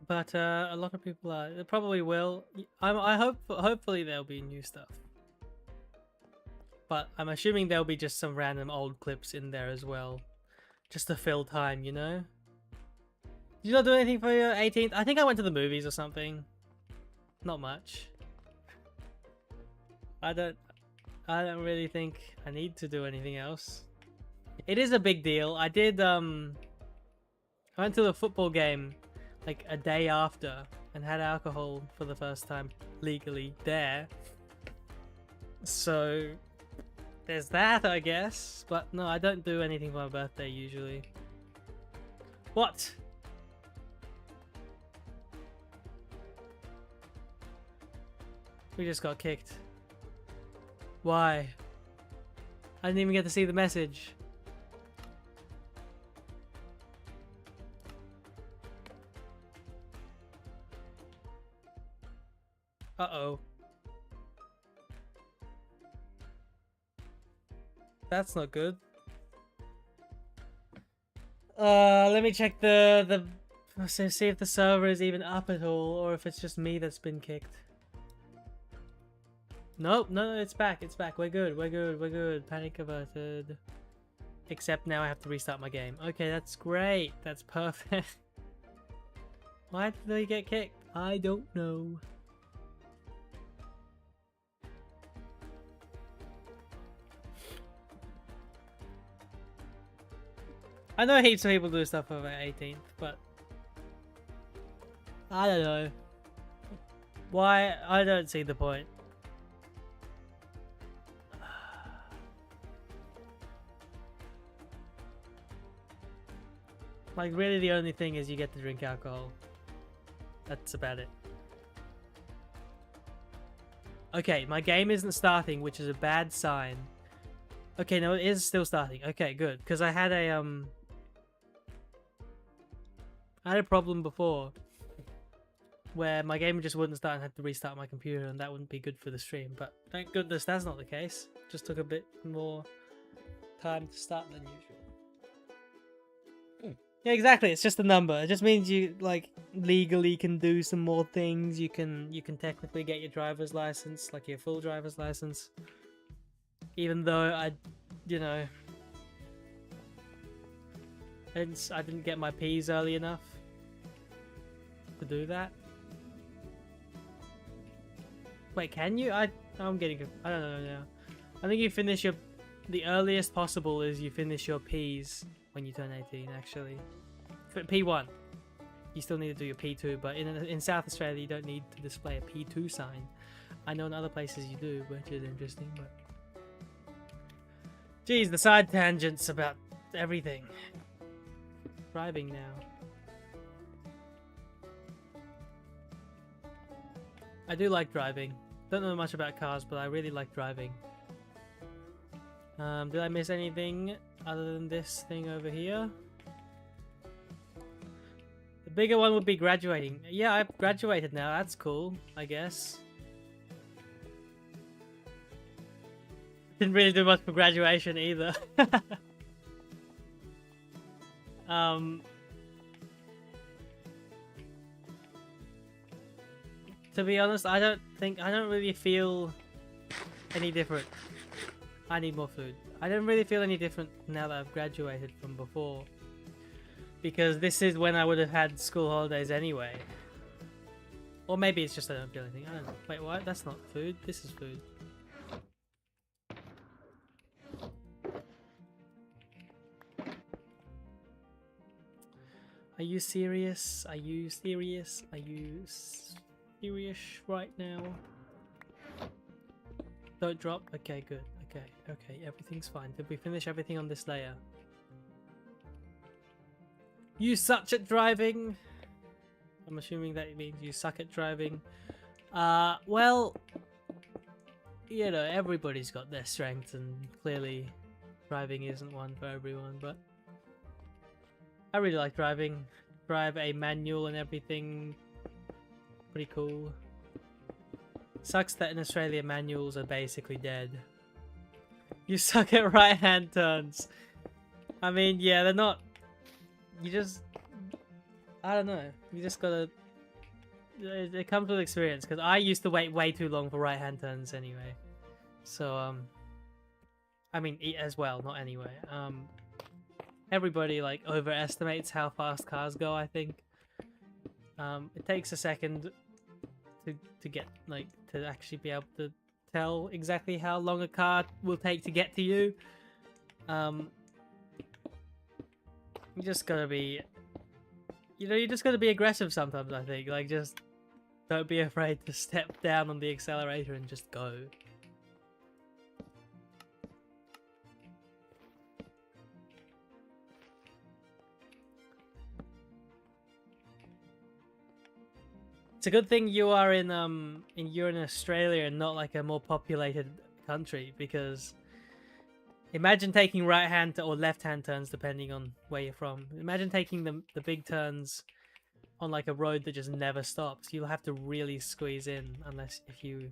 But a lot of people are. They probably will. Hopefully there'll be new stuff. But I'm assuming there'll be just some random old clips in there as well. Just to fill time, you know? Did you not do anything for your 18th? I think I went to the movies or something. Not much. I don't really think I need to do anything else. It is a big deal. I went to the football game like a day after and had alcohol for the first time legally there. So there's that, I guess. But no, I don't do anything for my birthday usually. What? We just got kicked. Why? I didn't even get to see the message. Uh-oh. That's not good. Let me check see if the server is even up at all, or if it's just me that's been kicked. Nope, no, it's back, it's back. We're good, we're good, we're good. Panic averted. Except now I have to restart my game. Okay, that's great. That's perfect. Why did they get kicked? I don't know. I know heaps of people do stuff over 18th, but I don't know. Why? I don't see the point. Like, really the only thing is you get to drink alcohol. That's about it. Okay, my game isn't starting, which is a bad sign. Okay, no, it is still starting. Okay, good. Because I had a problem before where my game just wouldn't start and I had to restart my computer, and that wouldn't be good for the stream. But thank goodness that's not the case. Just took a bit more time to start than usual. Yeah, exactly. It's just a number. It just means you like legally can do some more things. You can technically get your driver's license, like your full driver's license. Even though I didn't get my P's early enough to do that. Wait, can you? I'm getting. I don't know now. I think you finish the earliest possible is you finish your P's when you turn 18. Actually, for P1, you still need to do your P2, but in South Australia you don't need to display a P2 sign. I know in other places you do, which is interesting. But geez, the side tangents about everything. Driving now. I do like driving. Don't know much about cars, but I really like driving. Did I miss anything other than this thing over here? The bigger one would be graduating. Yeah, I've graduated now. That's cool, I guess. Didn't really do much for graduation either. To be honest, I don't really feel any different. I need more food. I don't really feel any different now that I've graduated from before. Because this is when I would have had school holidays anyway. Or maybe it's just I don't feel anything. I don't know. Wait, what? That's not food. This is food. Are you serious? Are you serious? Are you serious right now? Don't drop? Okay, good. Okay, everything's fine. Did we finish everything on this layer? You suck at driving? I'm assuming that it means you suck at driving. Well, you know, everybody's got their strengths, and clearly driving isn't one for everyone, but I really like driving. Drive a manual and everything. Pretty cool. Sucks that in Australia manuals are basically dead. You suck at right-hand turns. I mean, yeah, they're not... You just... I don't know. You just gotta... It comes with experience, because I used to wait way too long for right-hand turns anyway. So, I mean, as well, not anyway. Everybody, like, overestimates how fast cars go, I think. It takes a second to get, like, to actually be able to tell exactly how long a car will take to get to you. You just gotta be, you just gotta be aggressive sometimes, I think. Like, just don't be afraid to step down on the accelerator and just go. It's a good thing you are in you're in Australia and not like a more populated country, because imagine taking right-hand or left-hand turns depending on where you're from. Imagine taking the big turns on like a road that just never stops. You'll have to really squeeze in unless you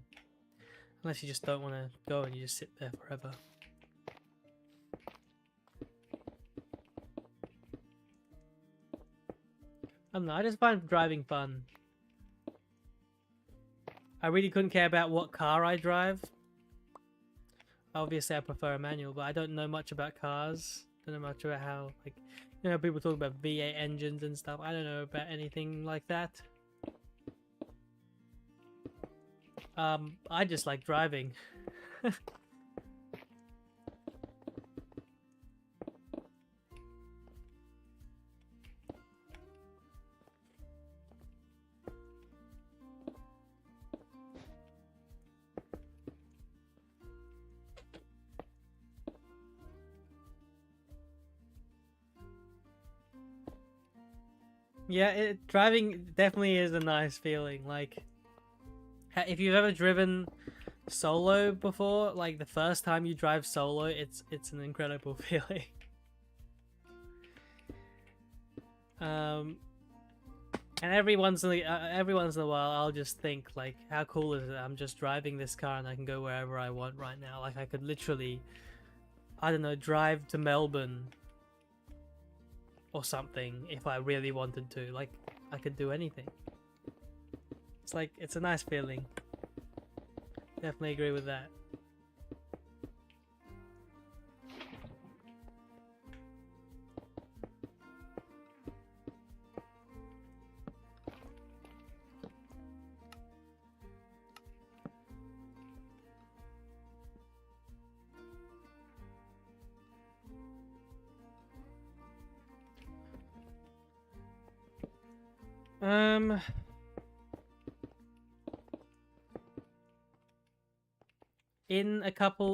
just don't want to go and you just sit there forever. I don't know, I just find driving fun. I really couldn't care about what car I drive. Obviously I prefer a manual, but I don't know much about cars. Don't know much about how, like, you know, people talk about V8 engines and stuff. I don't know about anything like that. I just like driving. Yeah, driving definitely is a nice feeling. Like, if you've ever driven solo before, like the first time you drive solo, it's an incredible feeling. And every once in a while, I'll just think like, how cool is it? I'm just driving this car and I can go wherever I want right now. Like, I could literally, I don't know, drive to Melbourne or something if I really wanted to. Like, I could do anything. It's like, it's a nice feeling. Definitely agree with that.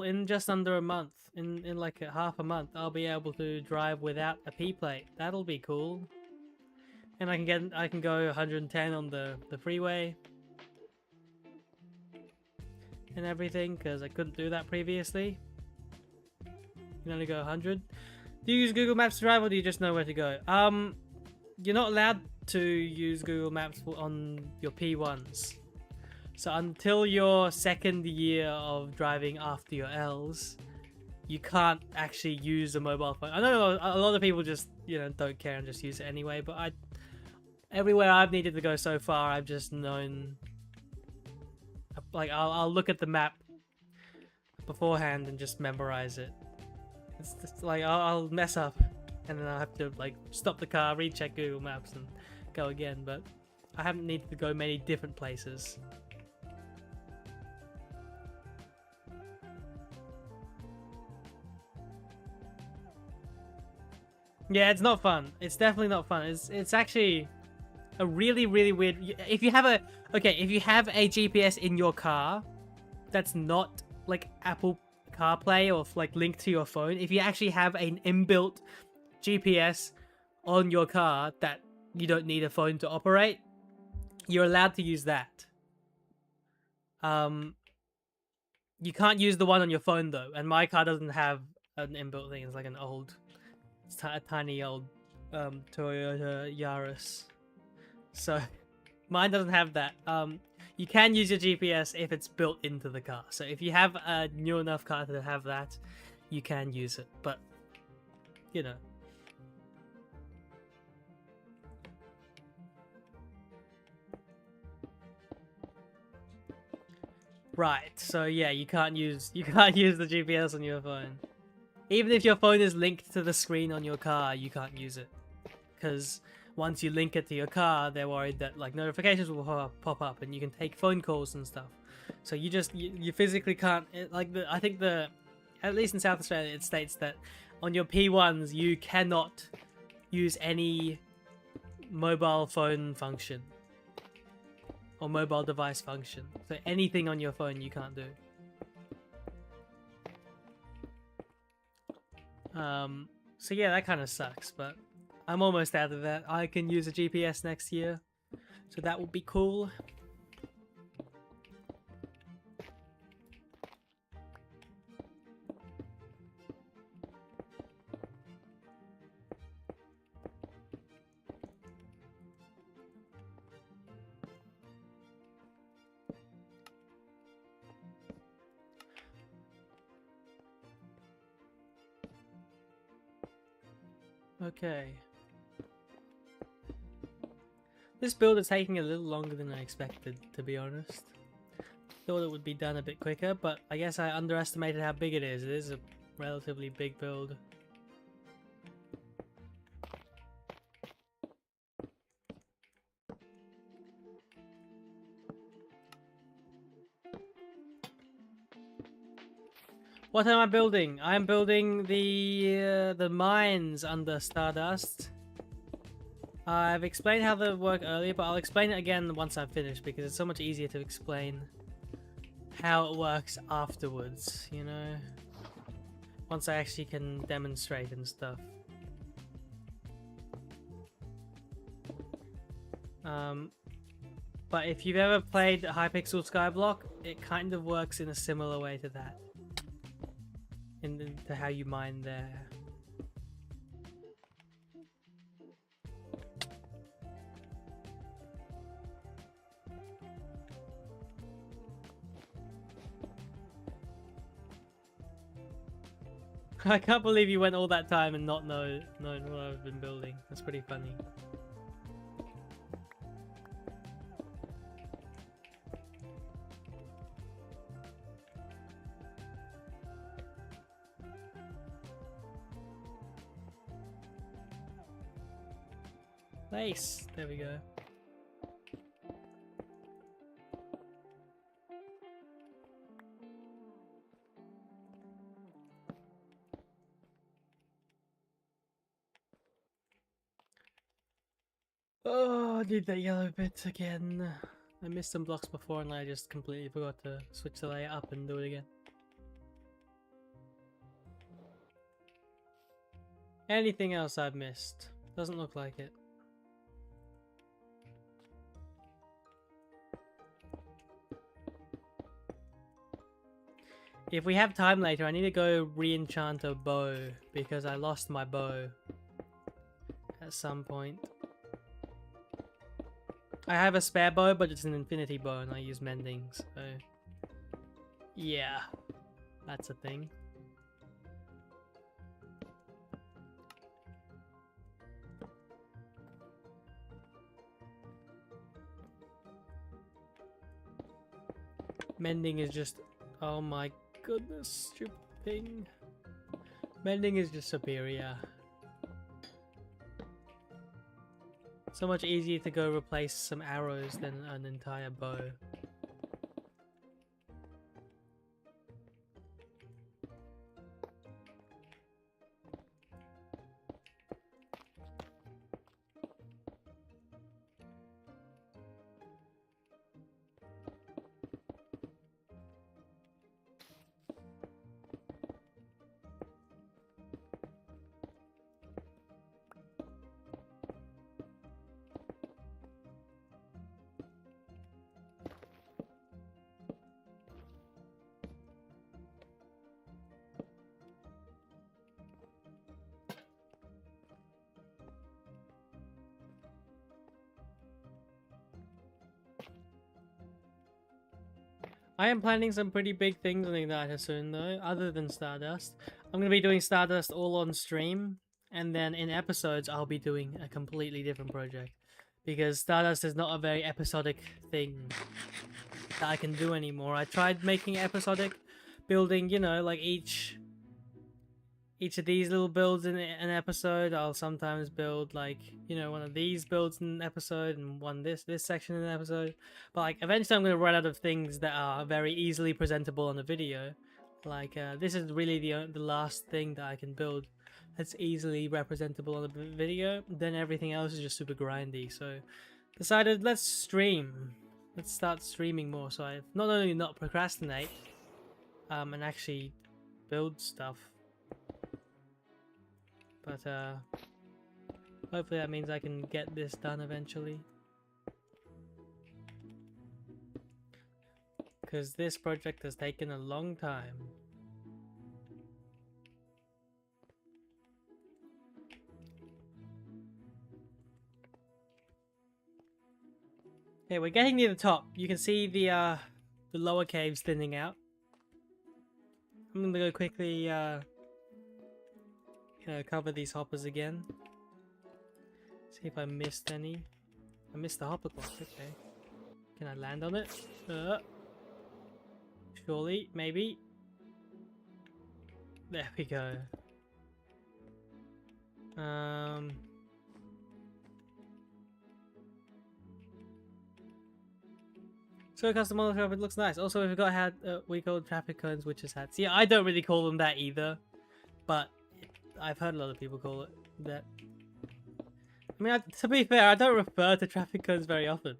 In just under a month, in like half a month, I'll be able to drive without a P plate. That'll be cool. And I can go 110 on the freeway and everything, because I couldn't do that previously. You can only go 100. Do you use Google Maps to drive, or do you just know where to go? You're not allowed to use Google Maps on your P1s. So until your second year of driving after your Ls, you can't actually use a mobile phone. I know a lot of people just, you know, don't care and just use it anyway, but everywhere I've needed to go so far, I've just known, like, I'll look at the map beforehand and just memorize it. It's just like, I'll mess up and then I'll have to, like, stop the car, recheck Google Maps and go again, but I haven't needed to go many different places. Yeah, it's not fun. It's definitely not fun. It's actually a really, really weird. If you have a GPS in your car that's not like Apple CarPlay or like linked to your phone, if you actually have an inbuilt GPS on your car that you don't need a phone to operate, you're allowed to use that. You can't use the one on your phone though, and my car doesn't have an inbuilt thing. It's like an old, a tiny old Toyota Yaris. So mine doesn't have that. You can use your GPS if it's built into the car. So if you have a new enough car to have that, you can use it. But, you know. Right. So yeah, you can't use the GPS on your phone. Even if your phone is linked to the screen on your car, you can't use it. Because once you link it to your car, they're worried that like notifications will pop up and you can take phone calls and stuff. So you physically can't, I think at least in South Australia it states that on your P1s you cannot use any mobile phone function or mobile device function. So anything on your phone you can't do. So yeah, that kind of sucks, but I'm almost out of that. I can use a GPS next year, so that will be cool. Okay. This build is taking a little longer than I expected, to be honest. Thought it would be done a bit quicker, but I guess I underestimated how big it is. It is a relatively big build. What am I building? I am building the mines under Stardust. I've explained how they work earlier, but I'll explain it again once I'm finished because it's so much easier to explain how it works afterwards, you know? Once I actually can demonstrate and stuff. But if you've ever played Hypixel Skyblock, it kind of works in a similar way to that. To how you mine there. I can't believe you went all that time and not knowing what I've been building. That's pretty funny. Nice. There we go. Oh, I need that yellow bit again. I missed some blocks before and I just completely forgot to switch the layer up and do it again. Anything else I've missed? Doesn't look like it. If we have time later, I need to go re-enchant a bow because I lost my bow at some point. I have a spare bow, but it's an infinity bow and I use mending, so yeah, that's a thing. Mending is just, oh my goodness, stupid thing. Mending is just superior. So much easier to go replace some arrows than an entire bow. I am planning some pretty big things on IGNITOR soon though, other than Stardust. I'm going to be doing Stardust all on stream, and then in episodes I'll be doing a completely different project. Because Stardust is not a very episodic thing that I can do anymore. I tried making it episodic, building, you know, like each each of these little builds in an episode. I'll sometimes build like, you know, one of these builds in an episode and one this section in an episode. But like eventually I'm going to run out of things that are very easily presentable on a video. Like this is really the last thing that I can build that's easily representable on a video. Then everything else is just super grindy. So decided let's stream. Let's start streaming more so I not only not procrastinate and actually build stuff. But hopefully that means I can get this done eventually. Because this project has taken a long time. Okay, we're getting near the top. You can see the lower caves thinning out. I'm gonna go quickly cover these hoppers again. See if I missed any. I missed the hopper block, okay. Can I land on it? Surely, maybe. There we go. So custom model shop, it looks nice. Also, we forgot how we call traffic cones, witches hats. Yeah, I don't really call them that either, but I've heard a lot of people call it that. I mean, to be fair, I don't refer to traffic cones very often.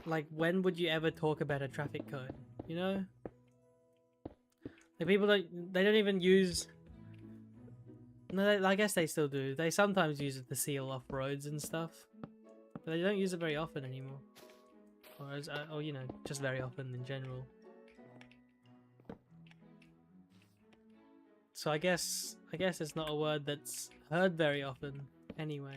Like, when would you ever talk about a traffic cone? You know? Like, people they don't even use... No, I guess they still do. They sometimes use it to seal off roads and stuff. But they don't use it very often anymore. Or you know, just very often in general. So I guess it's not a word that's heard very often anyway.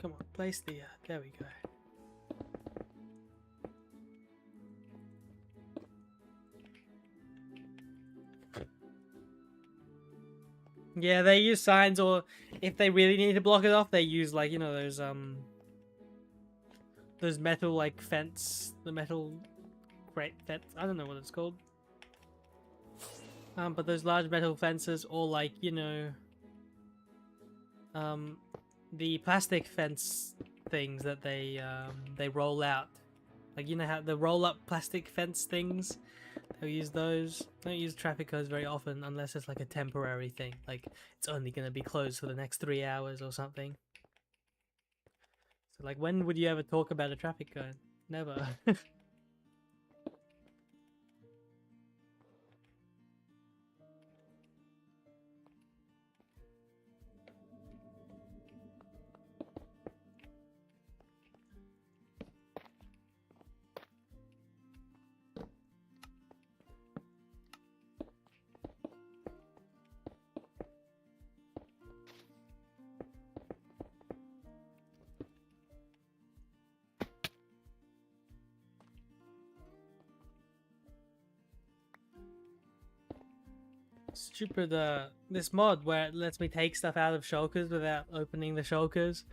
Come on, place the, there we go. Yeah, they use signs, or if they really need to block it off, they use like, you know, those metal like fence, the metal crate fence, I don't know what it's called. But those large metal fences, or like, you know, the plastic fence things that they roll out, like, you know how the roll up plastic fence things, they'll use those. Don't use traffic cones very often unless it's like a temporary thing, like it's only going to be closed for the next 3 hours or something. So like, when would you ever talk about a traffic cone? Never. Stupid this mod where it lets me take stuff out of shulkers without opening the shulkers.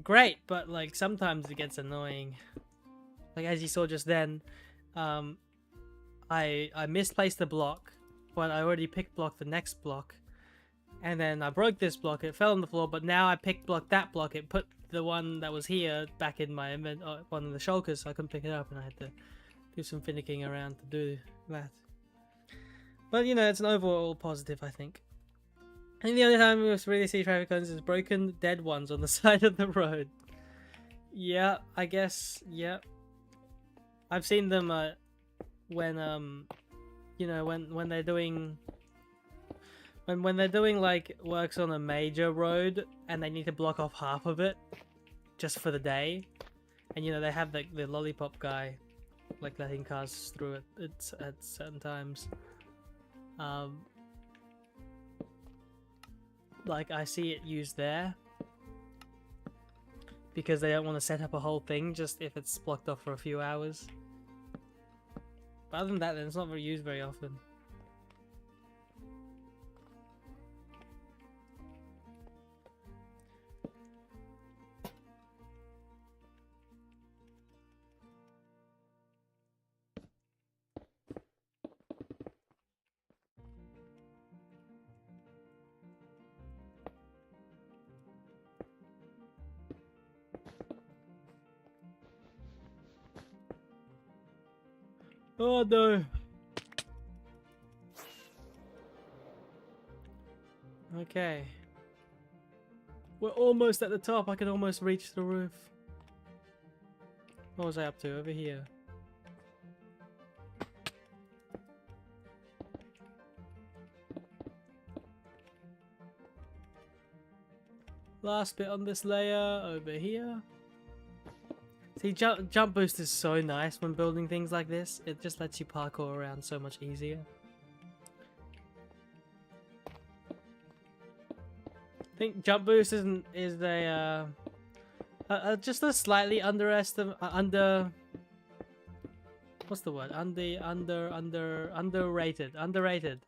Great, but like sometimes it gets annoying. Like as you saw just then, I misplaced the block, but I already picked block the next block, and then I broke this block. It fell on the floor, but now I picked that block. It put the one that was here back in my one of the shulkers, so I couldn't pick it up, and I had to do some finicking around to do that. But, you know, it's an overall positive, I think. I think the only time we really see traffic cones is broken, dead ones on the side of the road. Yeah, I guess, yeah. I've seen them, when, you know, when they're doing... When they're doing, like, works on a major road, and they need to block off half of it, just for the day. And, you know, they have the lollipop guy like letting cars through it at certain times. Like I see it used there because they don't want to set up a whole thing just if it's blocked off for a few hours. But other than that, then it's not very used very often. Oh no! Okay. We're almost at the top. I can almost reach the roof. What was I up to? Over here. Last bit on this layer over here. See, jump boost is so nice when building things like this. It just lets you parkour around so much easier. I think jump boost is just a slightly what's the word? Underrated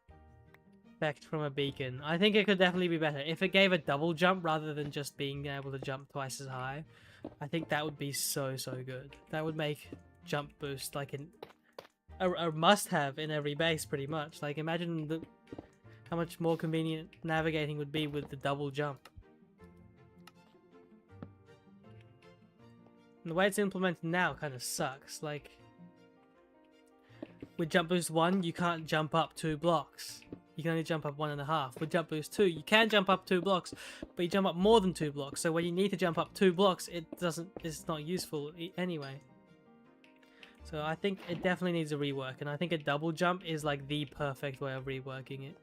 effect from a beacon. I think it could definitely be better if it gave a double jump rather than just being able to jump twice as high. I think that would be so good. That would make jump boost like a must-have in every base, pretty much. Like imagine how much more convenient navigating would be with the double jump. And the way it's implemented now kind of sucks. Like with jump boost 1, you can't jump up 2 blocks. You can only jump up 1.5. With jump boost 2, you can jump up 2 blocks, but you jump up more than 2 blocks. So when you need to jump up 2 blocks, it's not useful anyway. So I think it definitely needs a rework, and I think a double jump is like the perfect way of reworking it.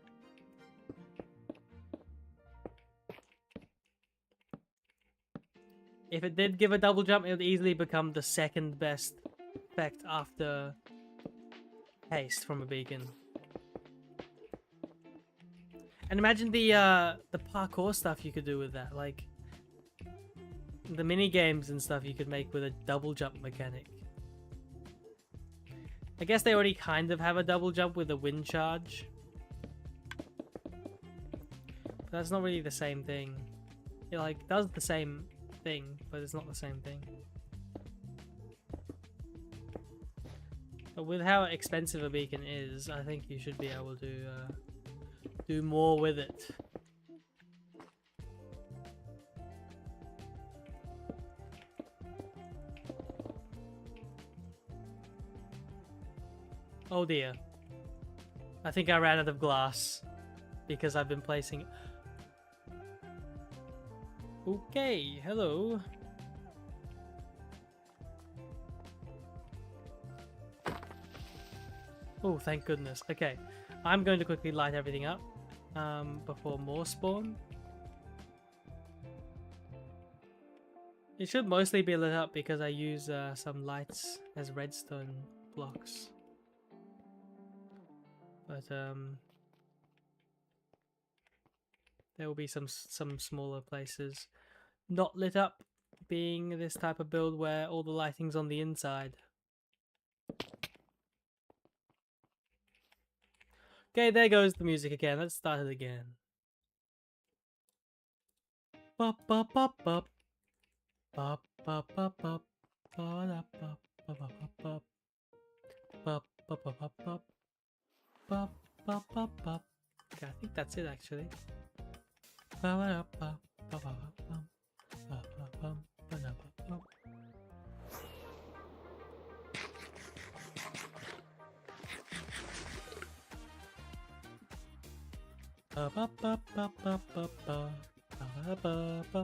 If it did give a double jump, it would easily become the second best effect after haste from a beacon. And imagine the parkour stuff you could do with that, like the mini games and stuff you could make with a double jump mechanic. I guess they already kind of have a double jump with a wind charge, but that's not really the same thing. It like does the same thing, but it's not the same thing. But with how expensive a beacon is, I think you should be able to do more with it. Oh dear. I think I ran out of glass because I've been placing... Okay, hello. Oh, thank goodness. Okay, I'm going to quickly light everything up before more spawn. It should mostly be lit up because I use some lights as redstone blocks. But there will be some smaller places not lit up, being this type of build where all the lighting's on the inside. Okay, there goes the music again. Let's start it again. Bop bop bop bop. Bop bop bop bop. Bop bop bop bop. Bop bop bop bop bop. Bop bop bop bop. Okay, I think that's it actually. Bop bop bop bop bop. Bop bop bop bop bop. Ba ba ba ba ba ba ba ba ba ba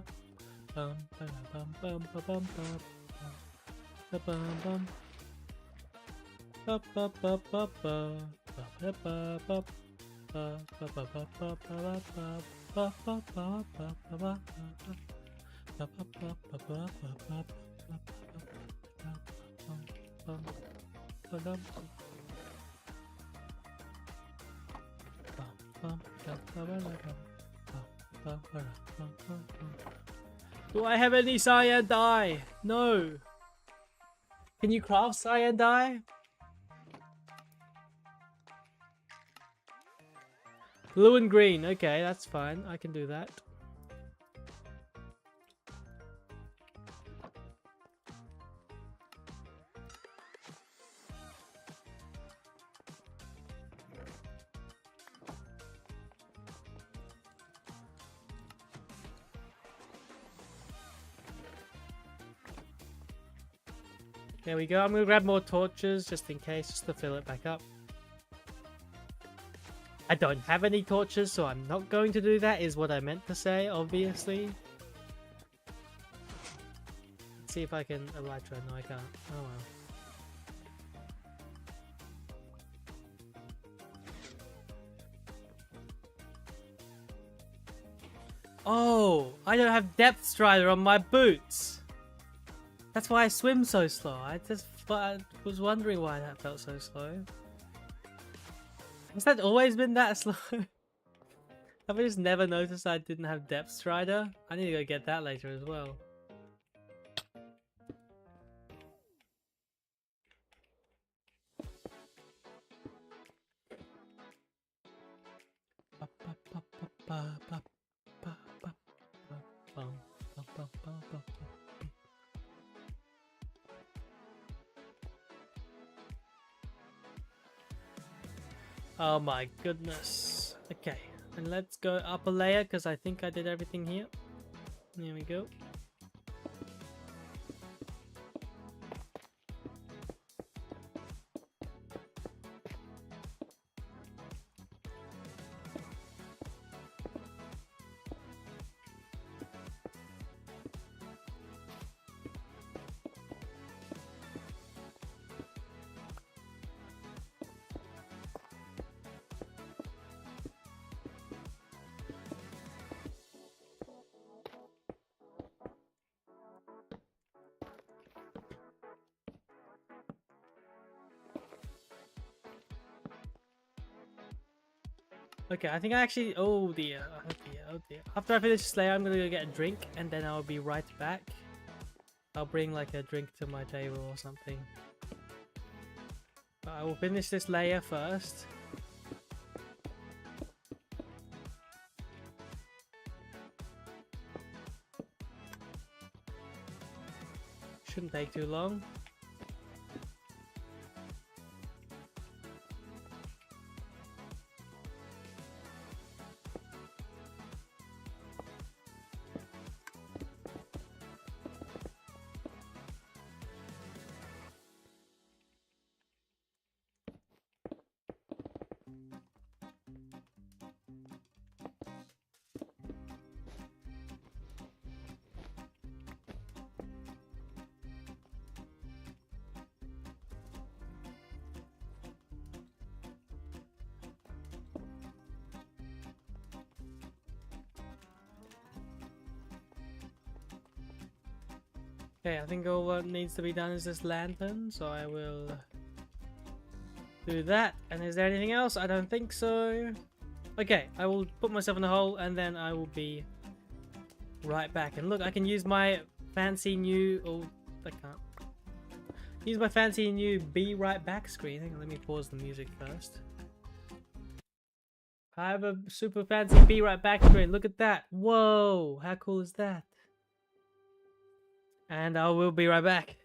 bum bum bum bum bum bum bum bum ba ba ba ba ba ba ba ba ba ba ba ba ba ba ba ba ba ba ba. Do I have any cyan dye? No. Can you craft cyan dye? Blue and green. Okay, that's fine. I can do that. There we go. I'm gonna grab more torches just in case, just to fill it back up. I don't have any torches, so I'm not going to do that, is what I meant to say, obviously. Let's see if I can elytra. No, I can't. Oh well. Oh, I don't have depth strider on my boots. That's why I swim so slow. I was wondering why that felt so slow. Has that always been that slow? Have I just never noticed I didn't have depth strider? I need to go get that later as well. Oh my goodness. Okay, and let's go up a layer because I think I did everything here. There we go. Okay, I think I actually... Oh dear, oh dear, oh dear. After I finish this layer, I'm gonna go get a drink, and then I'll be right back. I'll bring like a drink to my table or something. But I will finish this layer first. Shouldn't take too long. Okay, I think all what needs to be done is this lantern, so I will do that. And is there anything else? I don't think so. Okay, I will put myself in a hole and then I will be right back. And look, I can use my fancy new... Oh, I can't. Use my fancy new be right back screen. Hang on, let me pause the music first. I have a super fancy be right back screen. Look at that. Whoa, how cool is that? And I will be right back.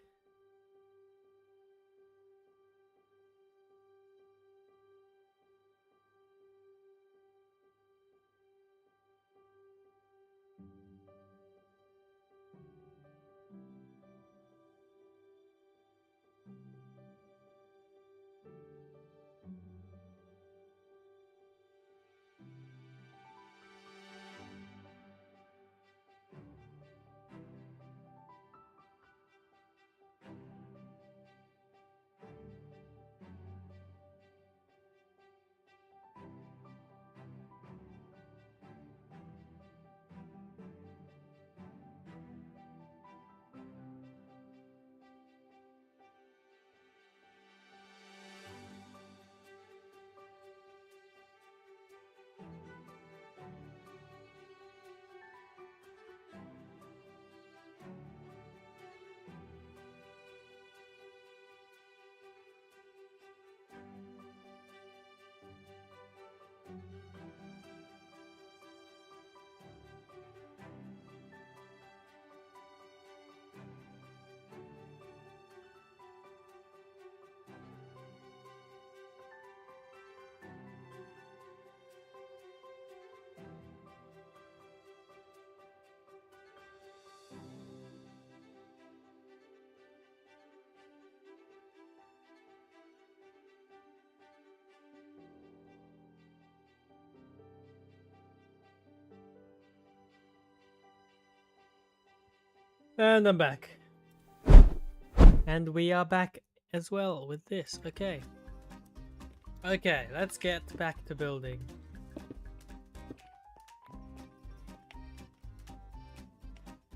And I'm back. And we are back as well with this. Okay. Okay, let's get back to building.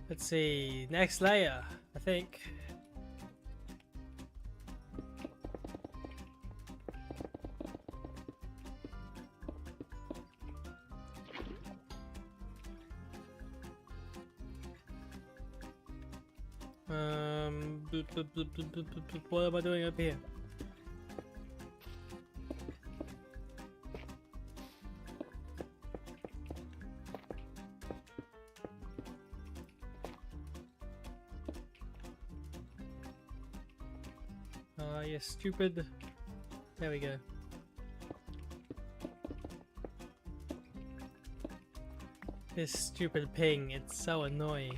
Let's see. Next layer, I think. What am I doing up here? You stupid. There we go. This stupid ping, it's so annoying.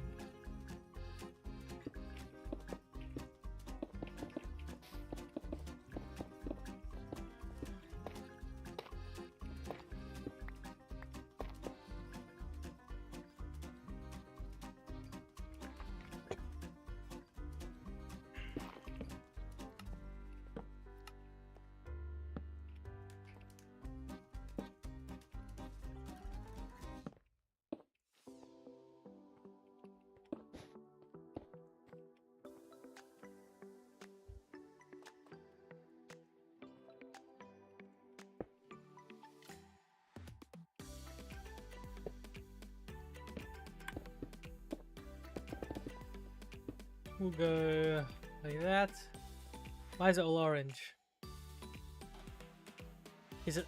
We'll go like that. Why is it all orange? Is it...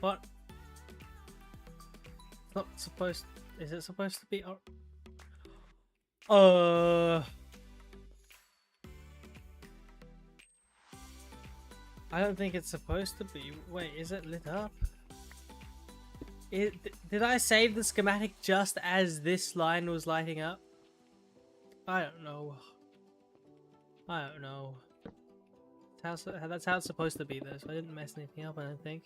What? It's not supposed... Is it supposed to be... I don't think it's supposed to be. Wait, is it lit up? Did I save the schematic just as this line was lighting up? I don't know. I don't know. That's how it's supposed to be though, so I didn't mess anything up, I don't think.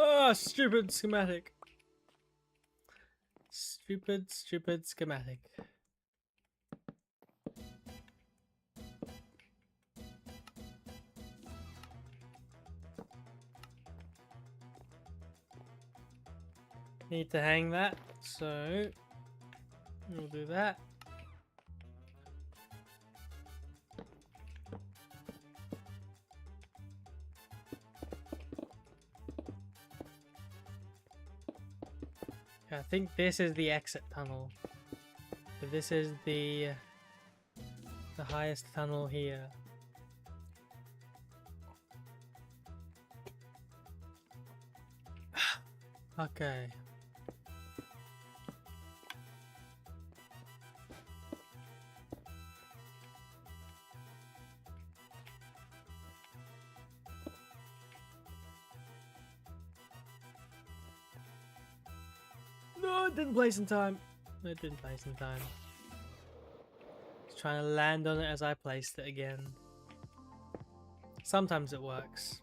Oh, stupid schematic. Stupid schematic. Need to hang that, so we'll do that. I think this is the exit tunnel. So this is the highest tunnel here. Okay. No, it didn't place in time. It didn't place in time. Just trying to land on it as I placed it again. Sometimes it works.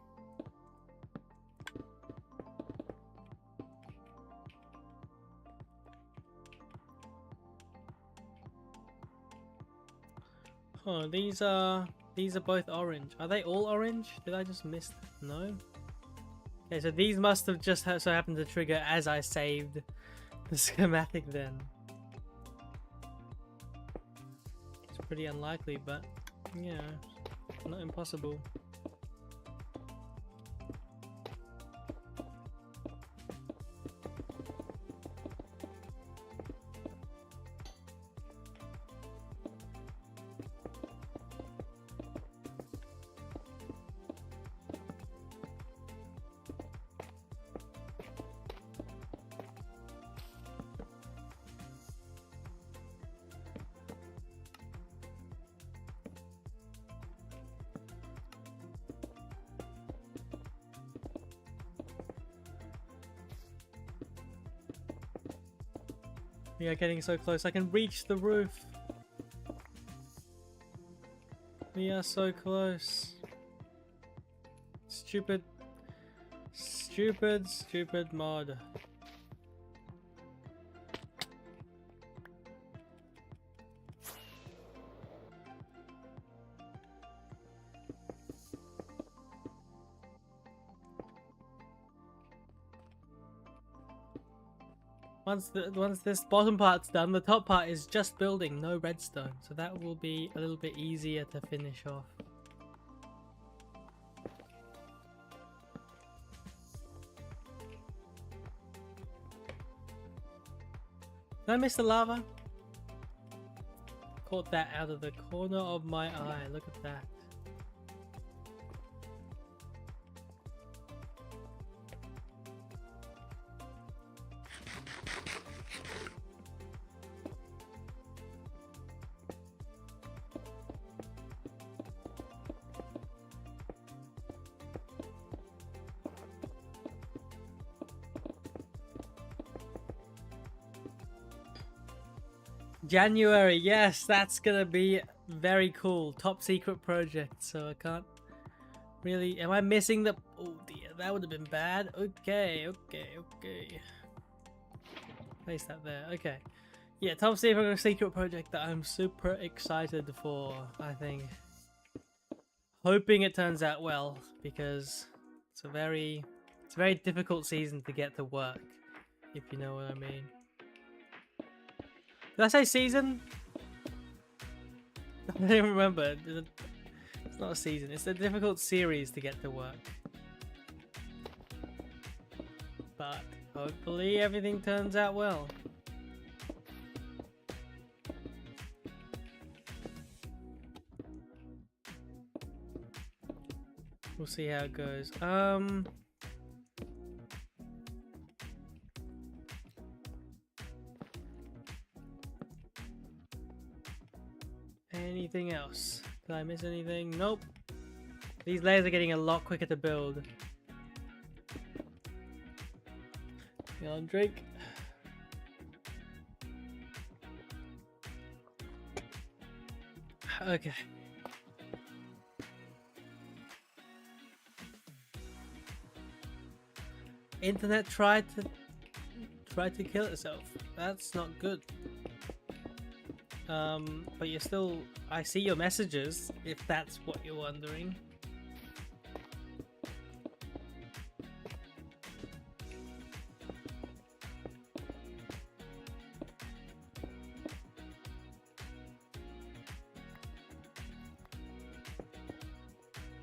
Oh, these are both orange. Are they all orange? Did I just miss them? No? Okay, so these must have just so happened to trigger as I saved the schematic then. It's pretty unlikely, but yeah, not impossible. We are getting so close. I can reach the roof. We are so close. Stupid mod. Once this bottom part's done, the top part is just building, no redstone. So that will be a little bit easier to finish off. Did I miss the lava? Caught that out of the corner of my eye. Look at that. January, yes, that's gonna be very cool. Top secret project, so I can't really... Am I missing the... Oh dear, that would have been bad. Okay. Place that there, okay. Yeah, top secret project that I'm super excited for, I think. Hoping it turns out well, because it's a very difficult season to get to work, if you know what I mean. Did I say season? I don't even remember. It's not a season. It's a difficult series to get to work. But hopefully everything turns out well. We'll see how it goes. Anything else? Did I miss anything? Nope. These layers are getting a lot quicker to build. Come on, drink. Okay. Internet tried to kill itself. That's not good. But you're still... I see your messages, if that's what you're wondering.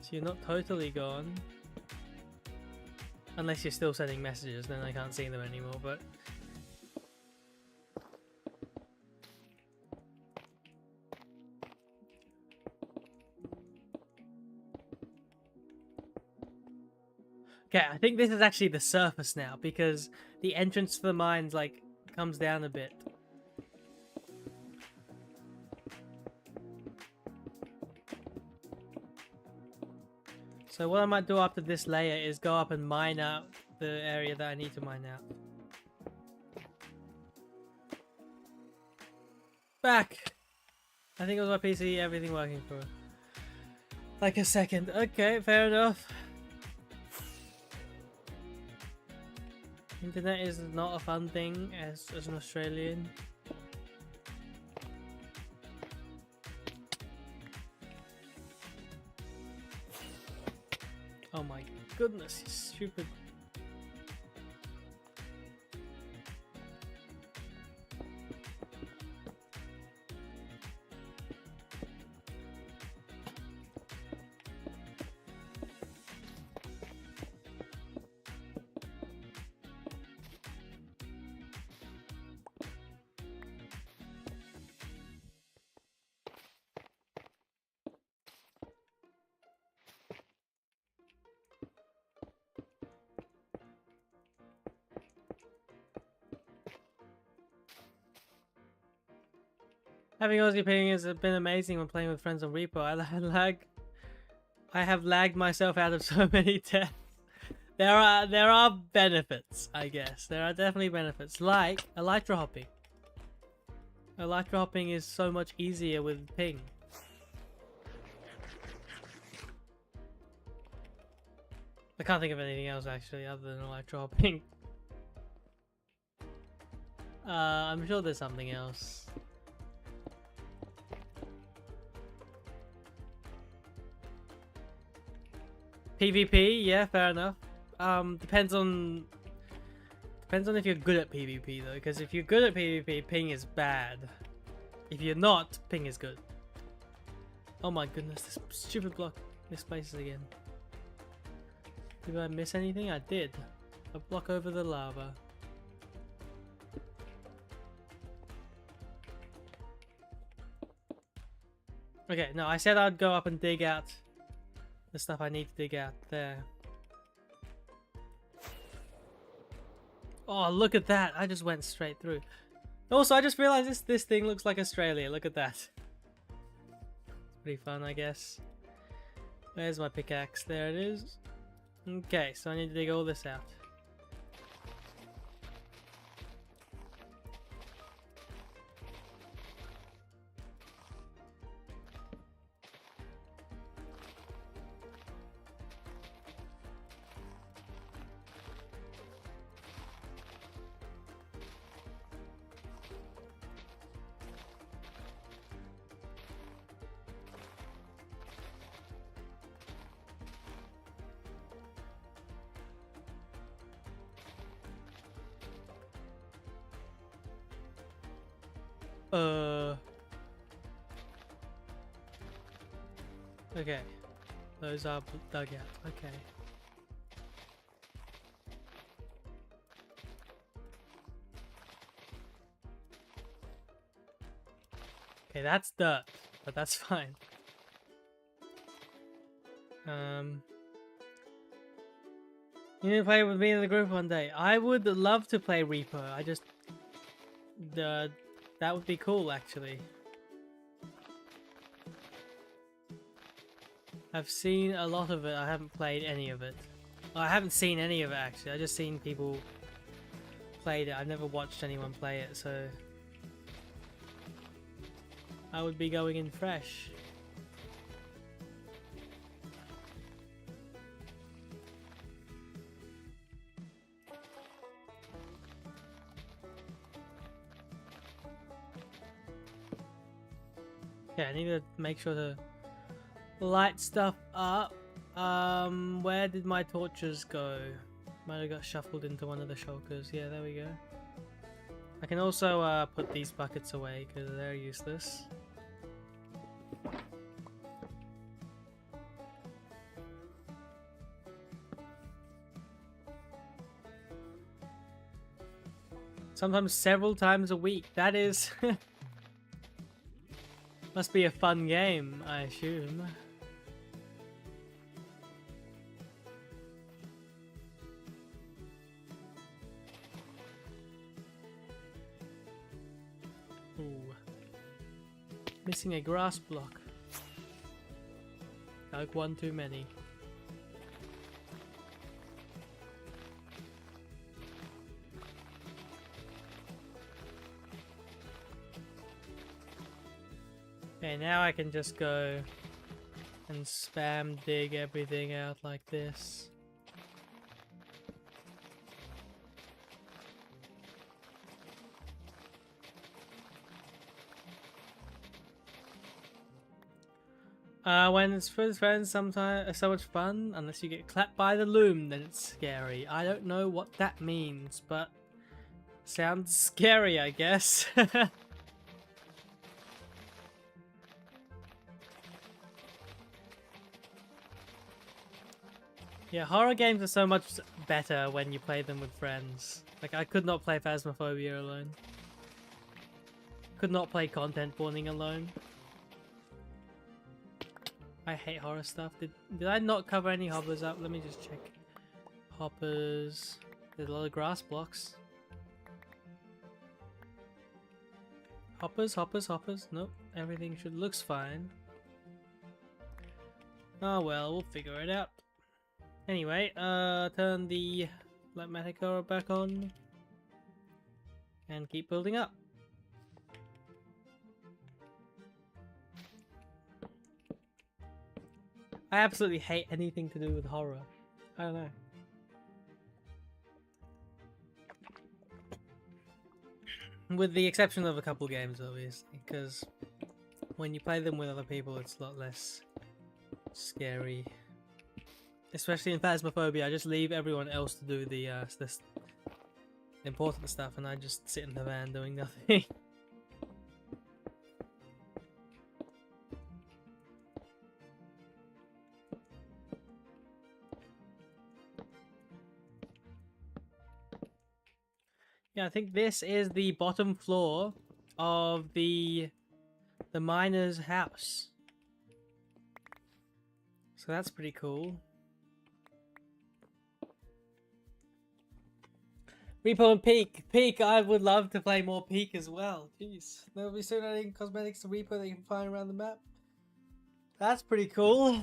So you're not totally gone. Unless you're still sending messages, then I can't see them anymore, but... Okay, I think this is actually the surface now, because the entrance to the mines, like, comes down a bit. So what I might do after this layer is go up and mine out the area that I need to mine out. Back! I think it was my PC, everything working for like a second. Okay, fair enough. Internet is not a fun thing as an Australian. Oh my goodness, you stupid. Having Aussie ping has been amazing when playing with friends on Repo. I have lagged myself out of so many deaths. There are benefits, I guess. There are definitely benefits, like elytra hopping. Elytra hopping is so much easier with ping. I can't think of anything else actually other than elytra hopping. I'm sure there's something else. PvP, yeah, fair enough. Depends on if you're good at PvP though, because if you're good at PvP, ping is bad. If you're not, ping is good. Oh my goodness, this stupid block misplaces again. Did I miss anything? I did. A block over the lava. Okay, no, I said I'd go up and dig out the stuff I need to dig out there. Oh, look at that. I just went straight through. Also, I just realized this thing looks like Australia. Look at that. It's pretty fun, I guess. Where's my pickaxe? There it is. Okay, so I need to dig all this out. Okay. Those are dug out. Okay. Okay, that's dirt, but that's fine. You need to play with me in the group one day. I would love to play Reaper. I just... that would be cool, actually. I've seen a lot of it. I haven't played any of it. Well, I haven't seen any of it, actually. I've just seen people played it. I've never watched anyone play it, so... I would be going in fresh. Yeah, I need to make sure to light stuff up. Where did my torches go? Might have got shuffled into one of the shulkers. Yeah, there we go. I can also put these buckets away because they're useless. Sometimes several times a week. That is... must be a fun game, I assume. Ooh. Missing a grass block. Like one too many. Okay, now I can just go and spam dig everything out like this. When it's with friends, sometimes it's so much fun. Unless you get clapped by the loom, then it's scary. I don't know what that means, but sounds scary, I guess. Yeah, horror games are so much better when you play them with friends. Like, I could not play Phasmophobia alone. Could not play Content Warning alone. I hate horror stuff. Did I not cover any hoppers up? Let me just check. Hoppers. There's a lot of grass blocks. Hoppers, hoppers, hoppers. Nope. Everything looks fine. Oh well, we'll figure it out. Anyway, turn the Lightmatic back on and keep building up. I absolutely hate anything to do with horror. I don't know. With the exception of a couple games, obviously, because when you play them with other people, it's a lot less scary. Especially in Phasmophobia, I just leave everyone else to do the important stuff, and I just sit in the van doing nothing. Yeah, I think this is the bottom floor of the miner's house. So that's pretty cool. Repo and Peak. Peak, I would love to play more Peak as well. Jeez. There'll be soon adding cosmetics to Repo that you can find around the map. That's pretty cool.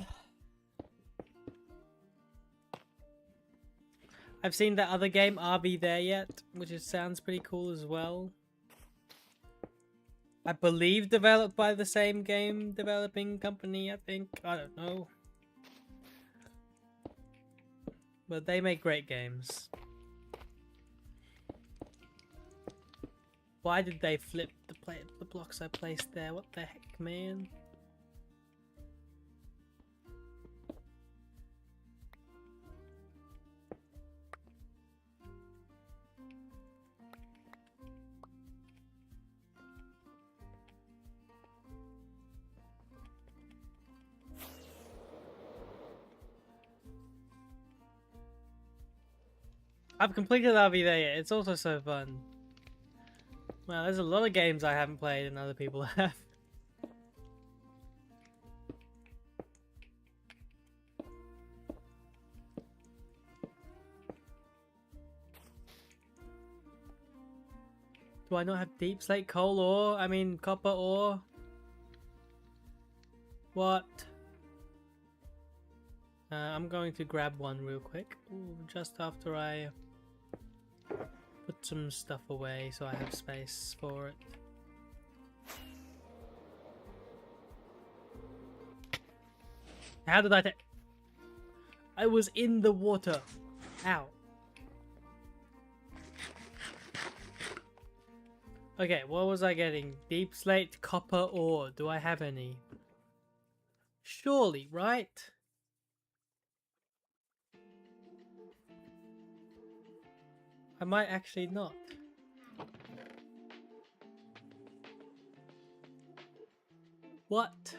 I've seen that other game, Are We There Yet? Which sounds pretty cool as well. I believe developed by the same game developing company, I think. I don't know. But they make great games. Why did they flip the blocks I placed there? What the heck, man? I've completed Are We There Yet? It's also so fun. Wow, there's a lot of games I haven't played and other people have. Do I not have deep slate coal ore? I mean copper ore? What? I'm going to grab one real quick. Ooh, just after I put some stuff away so I have space for it. How did I I was in the water. Ow. Okay, what was I getting? Deep slate copper ore. Do I have any? Surely, right? I might actually not. What?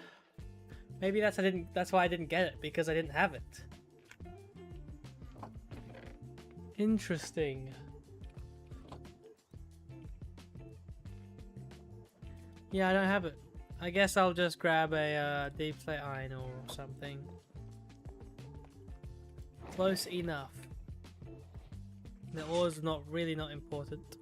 Maybe that's why I didn't get it, because I didn't have it. Interesting. Yeah, I don't have it. I guess I'll just grab a deep slate iron ore or something. Close enough. The ore's not important.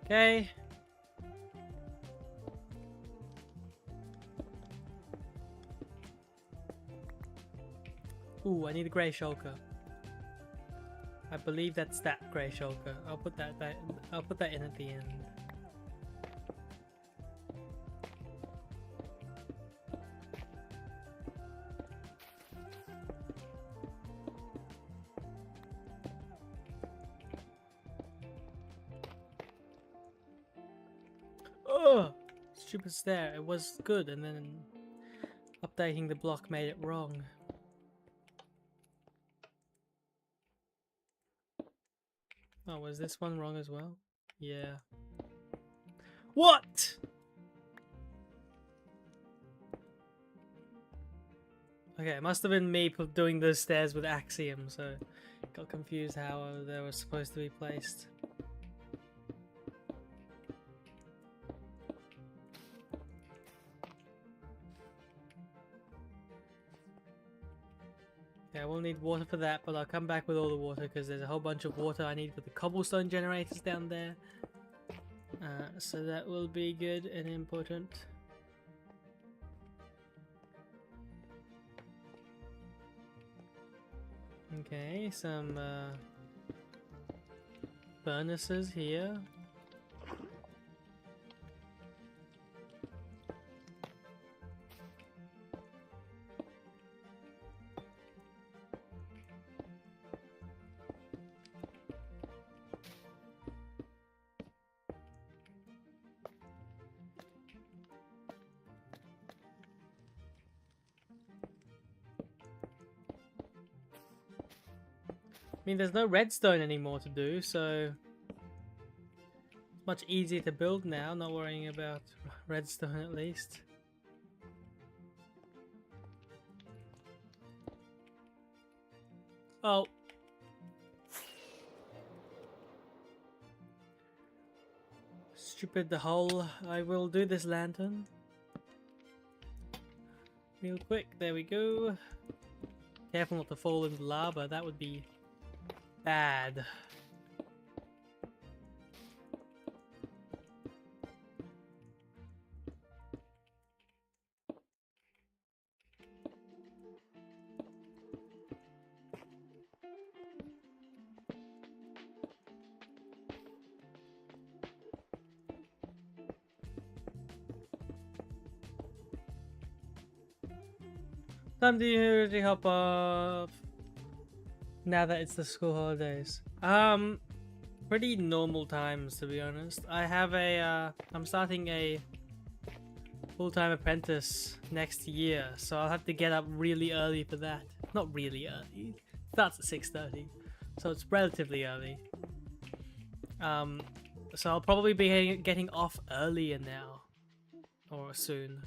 Okay. Ooh, I need a grey shulker. I believe that's that grey shulker. I'll put that in at the end. Oh, stupid stair. It was good, and then updating the block made it wrong. Oh, was this one wrong as well? Yeah. What? Okay, it must have been me doing those stairs with Axiom, so got confused how they were supposed to be placed. Yeah, I will need water for that, but I'll come back with all the water because there's a whole bunch of water I need for the cobblestone generators down there. So that will be good and important. Okay, some furnaces here. I mean, there's no redstone anymore to do, so it's much easier to build now, not worrying about redstone at least. Oh. Stupid the hole. I will do this lantern. Real quick, there we go. Careful not to fall into lava, that would be bad. Time to usually hop off now that it's the school holidays. Pretty normal times, to be honest. I have a I'm starting a full-time apprentice next year, so I'll have to get up really early for that. Not really early. It starts at 6:30, so it's relatively early. So I'll probably be getting off earlier now, or soon.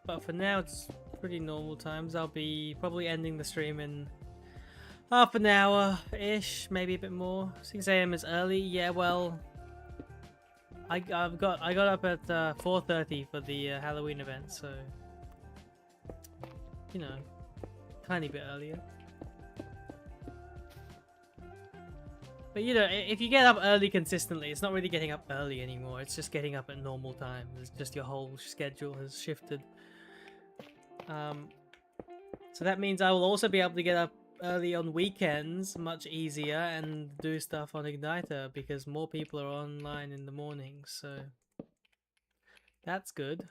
But for now it's pretty normal times. I'll be probably ending the stream in half an hour-ish, maybe a bit more. 6 AM is early. Yeah, well, I got up at 4:30 for the Halloween event, so you know, tiny bit earlier. But you know, if you get up early consistently, it's not really getting up early anymore. It's just getting up at normal time. It's just your whole schedule has shifted. So that means I will also be able to get up early on weekends, much easier, and do stuff on Igniter because more people are online in the morning. So that's good.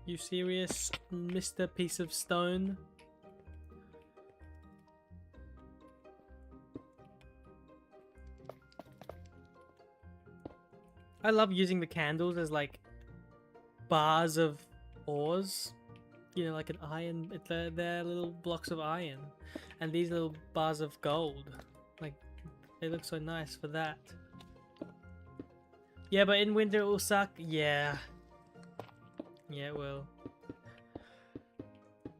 You serious, Mr. Piece of Stone? I love using the candles as like bars of ores. You know, like an iron. They're little blocks of iron, and these little bars of gold. Like, they look so nice for that. Yeah, but in winter it will suck. Yeah. Yeah, it will.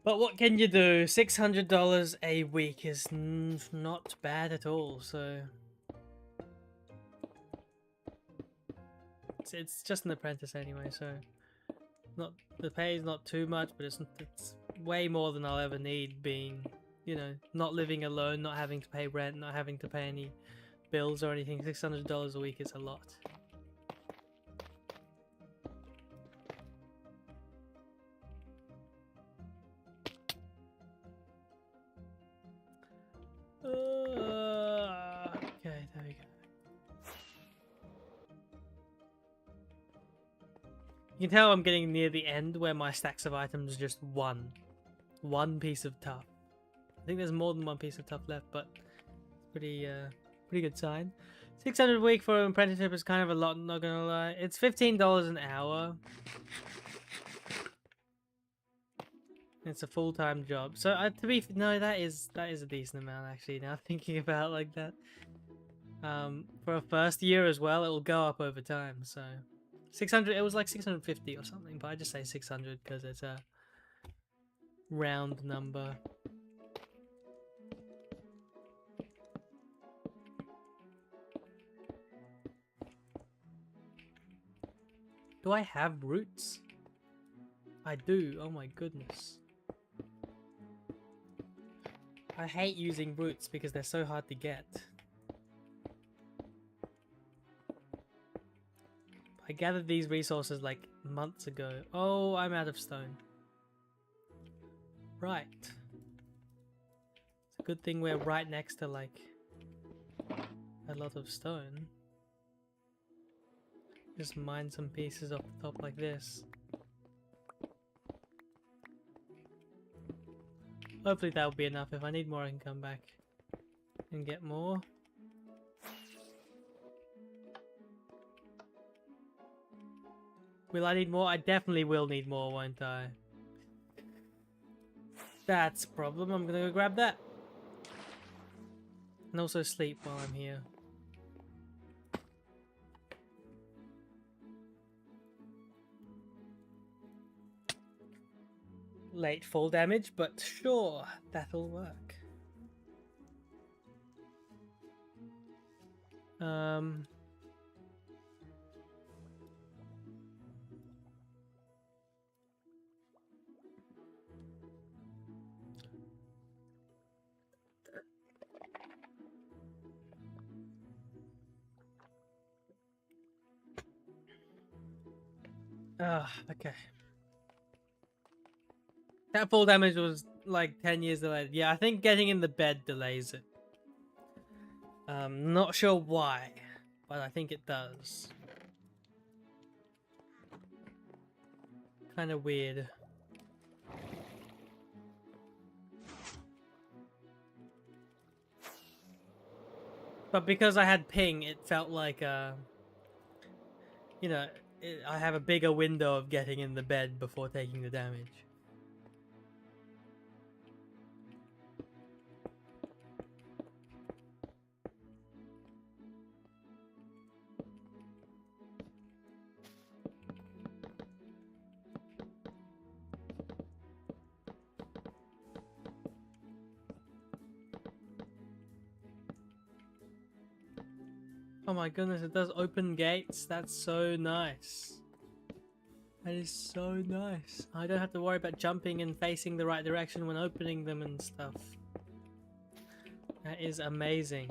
But what can you do? $600 a week is not bad at all, so... It's just an apprentice anyway, so... The pay is not too much, but it's way more than I'll ever need being, you know, not living alone, not having to pay rent, not having to pay any bills or anything. $600 a week is a lot. Okay, there we go. You can tell I'm getting near the end where my stacks of items are just one piece of tough. I think there's more than one piece of tough left, but it's pretty good sign. 600 a week for an apprenticeship is kind of a lot, not gonna lie. It's $15 an hour. It's a full-time job, so no, that is a decent amount actually. Now thinking about it like that, for a first year as well, it will go up over time. So 600, it was like 650 or something, but I just say 600 because it's a round number. Do I have roots? I do. Oh my goodness. I hate using roots because they're so hard to get. I gathered these resources like months ago. Oh, I'm out of stone. Right. It's a good thing we're right next to like a lot of stone. Just mine some pieces off the top like this. Hopefully that'll be enough. If I need more I can come back and get more. Will I need more? I definitely will need more, won't I? That's a problem. I'm gonna go grab that. And also sleep while I'm here. Late fall damage, but sure, that'll work. Okay. That fall damage was like 10 years delayed. Yeah, I think getting in the bed delays it. Not sure why, but I think it does. Kind of weird. But because I had ping, it felt like, you know, I have a bigger window of getting in the bed before taking the damage. Oh my goodness, it does open gates. That's so nice. That is so nice. I don't have to worry about jumping and facing the right direction when opening them and stuff. That is amazing.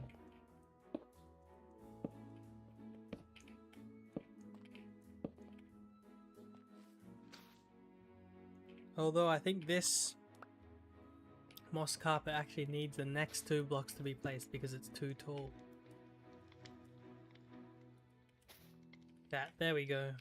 Although I think this moss carpet actually needs the next 2 blocks to be placed because it's too tall. There we go.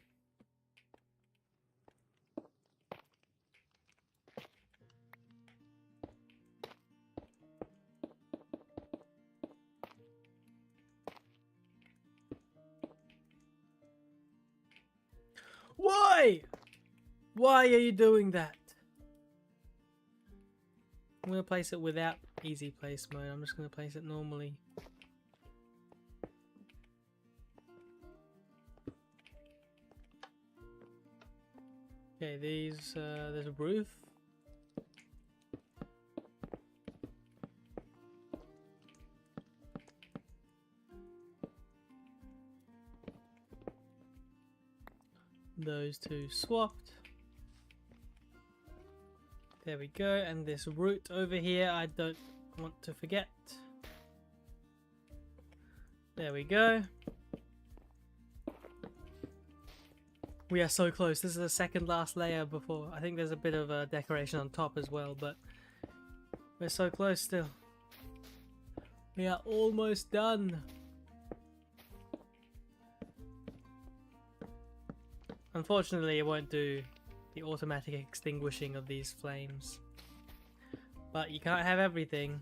Why? Why are you doing that? I'm gonna place it without easy place mode. I'm just gonna place it normally. Okay, there's a roof. Those 2 swapped. There we go, and this root over here I don't want to forget. There we go. We are so close. This is the second last layer before. I think there's a bit of a decoration on top as well, but we're so close still. We are almost done. Unfortunately, it won't do the automatic extinguishing of these flames. But you can't have everything.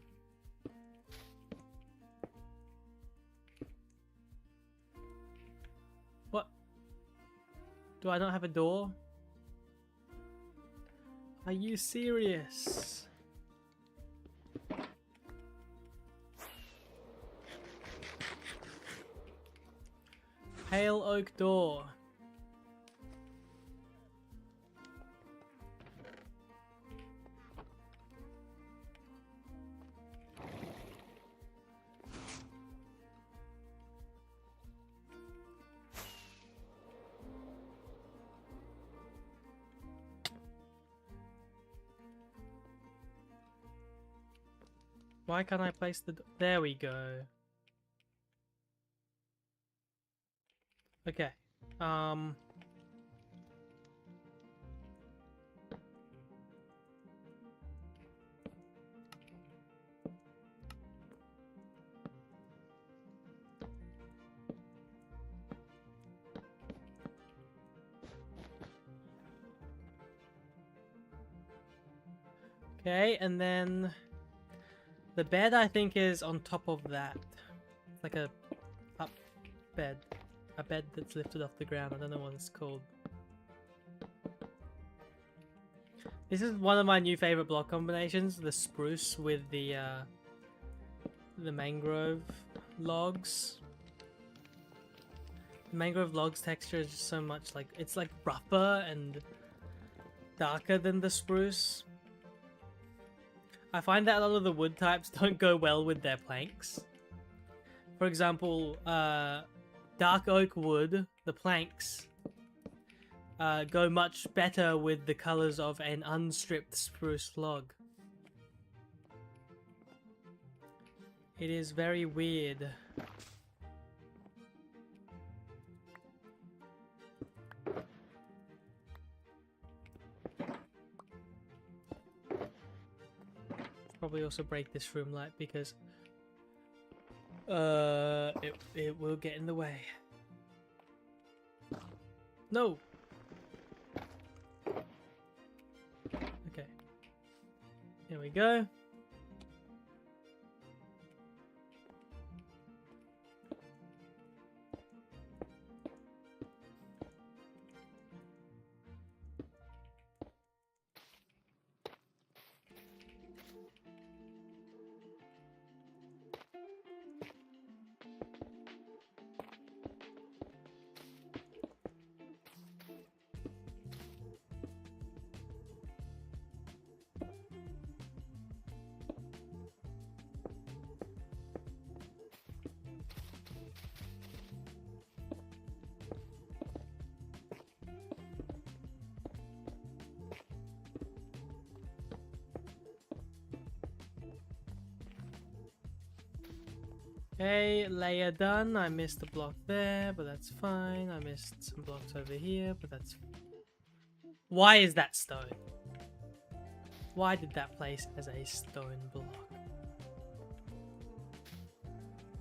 What? Do I not have a door? Are you serious? Pale oak door. Why can't I place the... There we go. Okay. Okay, and then the bed I think is on top of that. It's like a up bed. A bed that's lifted off the ground. I don't know what it's called. This is one of my new favorite block combinations, the spruce with the mangrove logs. The mangrove logs texture is just so much like, it's like rougher and darker than the spruce. I find that a lot of the wood types don't go well with their planks. For example, dark oak wood, the planks, go much better with the colors of an unstripped spruce log. It is very weird. Probably also break this room light because it will get in the way. No. Okay. Here we go. Okay, layer done. I missed a block there, but that's fine. I missed some blocks over here, but that's... Why is that stone? Why did that place as a stone block?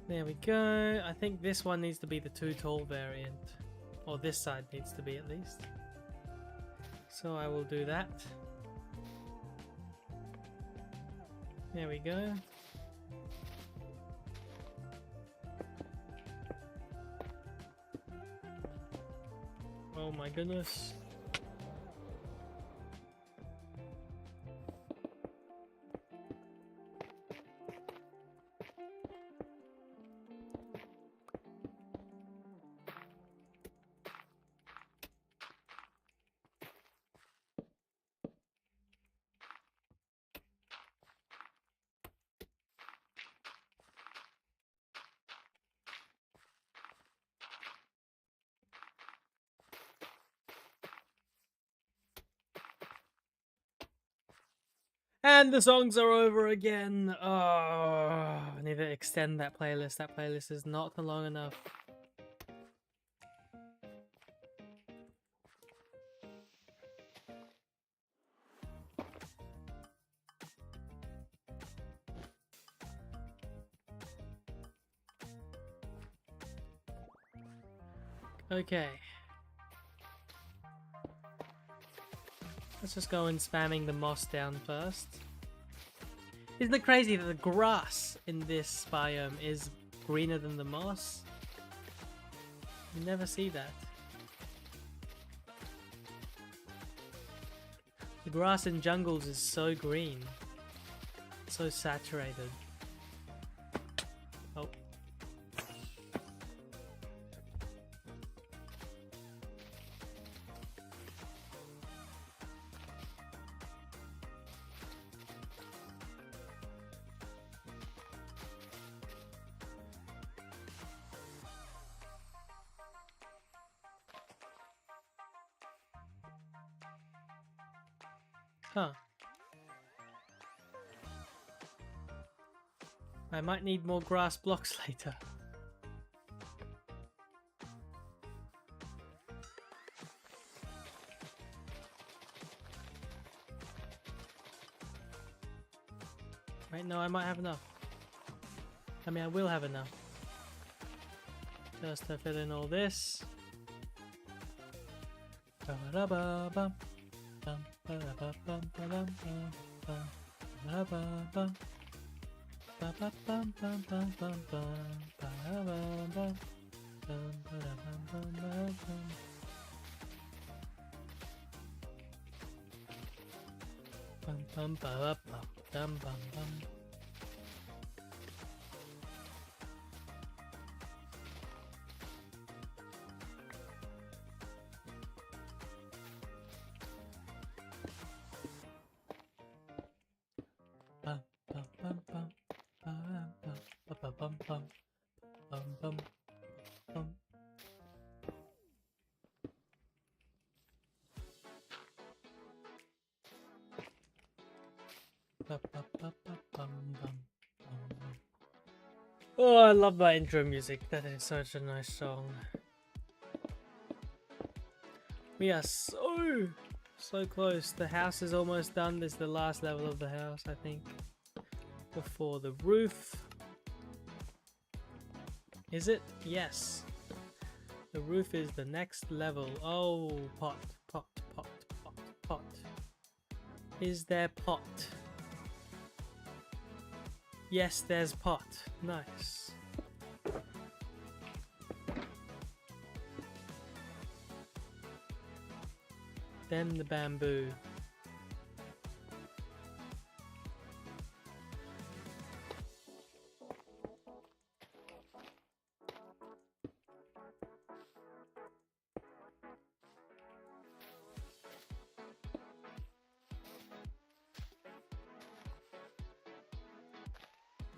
There we go. I think this one needs to be the too tall variant. Or this side needs to be at least. So I will do that. There we go. Oh my goodness. And the songs are over again. Oh, I need to extend that playlist. That playlist is not long enough. Okay. Let's just go in spamming the moss down first. Isn't it crazy that the grass in this biome is greener than the moss? You never see that. The grass in jungles is so green. So saturated. Oh. Huh. I might need more grass blocks later. Wait, no, I might have enough. I mean, I will have enough. Just to fill in all this. Oh, I love that intro music. That is such a nice song. We are so close. The house is almost done. This is the last level of the house, I think, before the roof. Is it? Yes. The roof is the next level. Oh, pot. Is there pot? Yes, there's pot. Nice. Then the bamboo.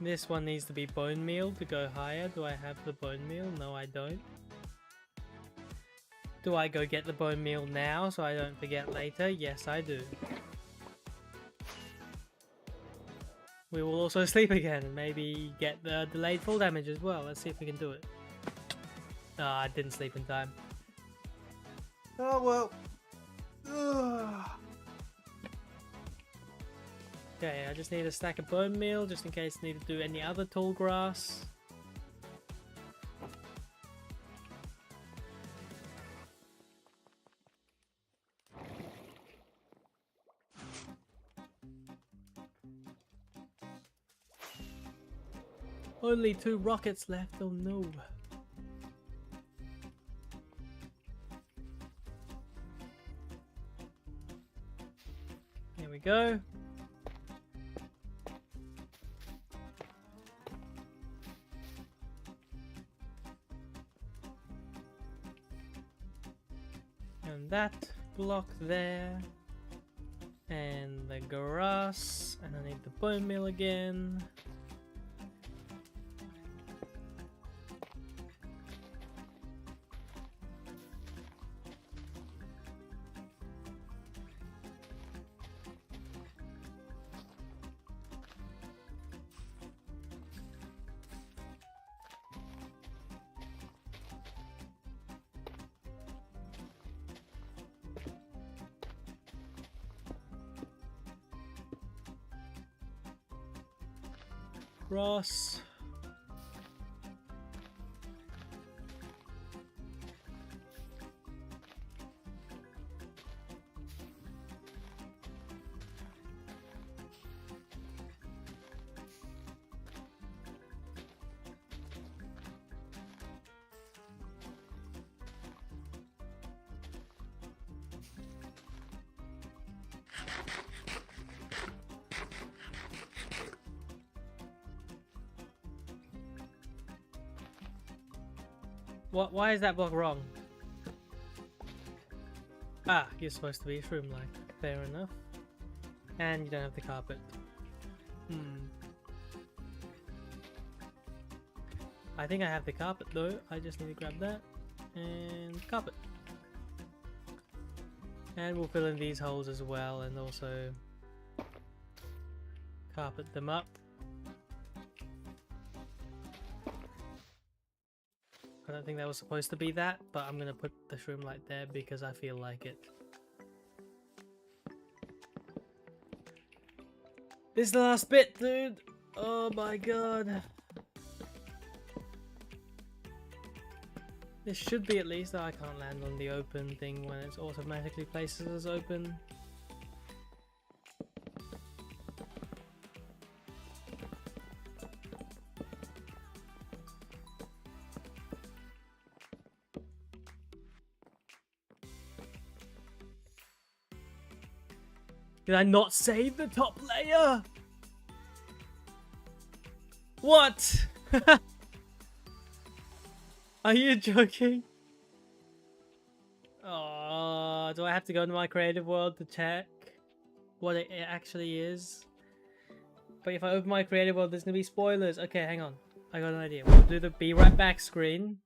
This one needs to be bone meal to go higher. Do I have the bone meal? No, I don't. Do I go get the bone meal now so I don't forget later? Yes, I do. We will also sleep again and maybe get the delayed fall damage as well. Let's see if we can do it. Ah, I didn't sleep in time. Oh well. Ugh. Okay, I just need a stack of bone meal just in case I need to do any other tall grass. Only 2 rockets left, oh no. Here we go. And that block there. And the grass. And I need the bone meal again. Grass. What? Why is that block wrong? Ah, you're supposed to be shroom-like. Fair enough. And you don't have the carpet. I think I have the carpet though. I just need to grab that. And carpet. And we'll fill in these holes as well and also carpet them up. I don't think that was supposed to be that, but I'm gonna put the shroom light there because I feel like it. This last bit, dude! Oh my god. This should be at least. Oh, I can't land on the open thing when it's automatically places as open. Did I not save the top layer? What? Are you joking? Oh, do I have to go into my creative world to check what it actually is? But if I open my creative world, there's gonna be spoilers. Okay, hang on. I got an idea. We'll do the be right back screen.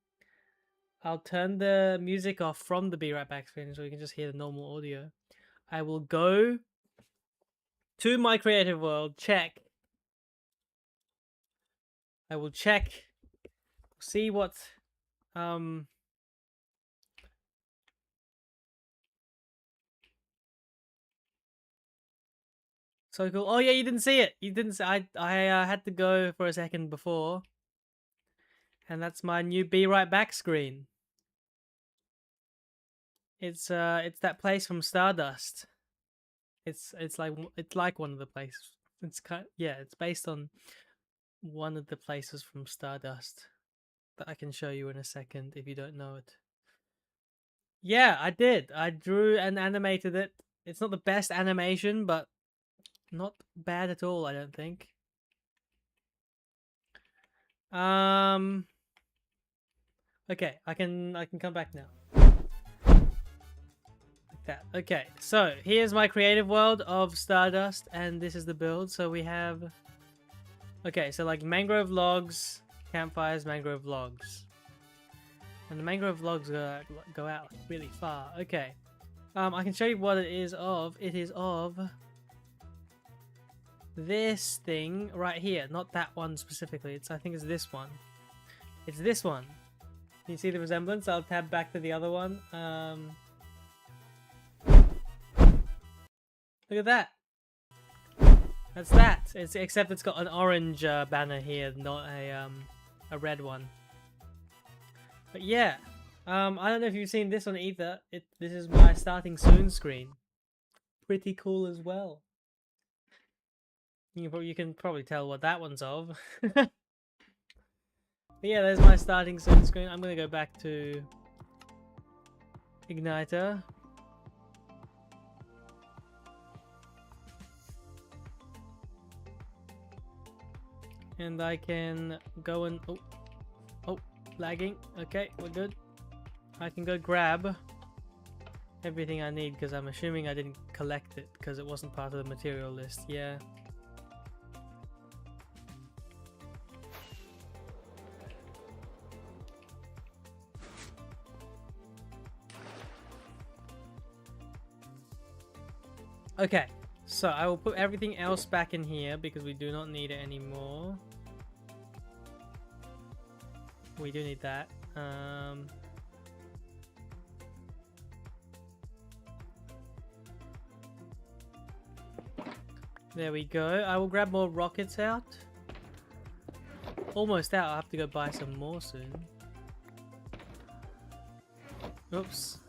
I'll turn the music off from the be right back screen so we can just hear the normal audio. I will go to my creative world, check. I will check, see what, so cool. Oh yeah, you didn't see it. You didn't see. I had to go for a second before, and that's my new be right back screen. It's that place from Stardust. It's like one of the places. It's yeah. It's based on one of the places from Stardust that I can show you in a second if you don't know it. Yeah, I did. I drew and animated it. It's not the best animation, but not bad at all, I don't think. Okay, I can come back now. Like that. Okay, so here's my creative world of Stardust, and this is the build. So we have, okay, so like mangrove logs, campfires, mangrove logs, and the mangrove logs go out really far. Okay, I can show you what it is of. It is of this thing right here, not that one specifically. I think it's this one. It's this one. Can you see the resemblance? I'll tab back to the other one. Look at that. That's that. Except it's got an orange banner here, not a red one. But yeah, I don't know if you've seen this one either. This is my starting soon screen. Pretty cool as well. You can probably tell what that one's of. But yeah, there's my starting soon screen. I'm gonna go back to Igniter. And I can go and oh, lagging. Okay, we're good. I can go grab everything I need because I'm assuming I didn't collect it because it wasn't part of the material list. Yeah. Okay, so I will put everything else back in here because we do not need it anymore. We do need that. There we go. I will grab more rockets out. Almost out. I'll have to go buy some more soon. Oops.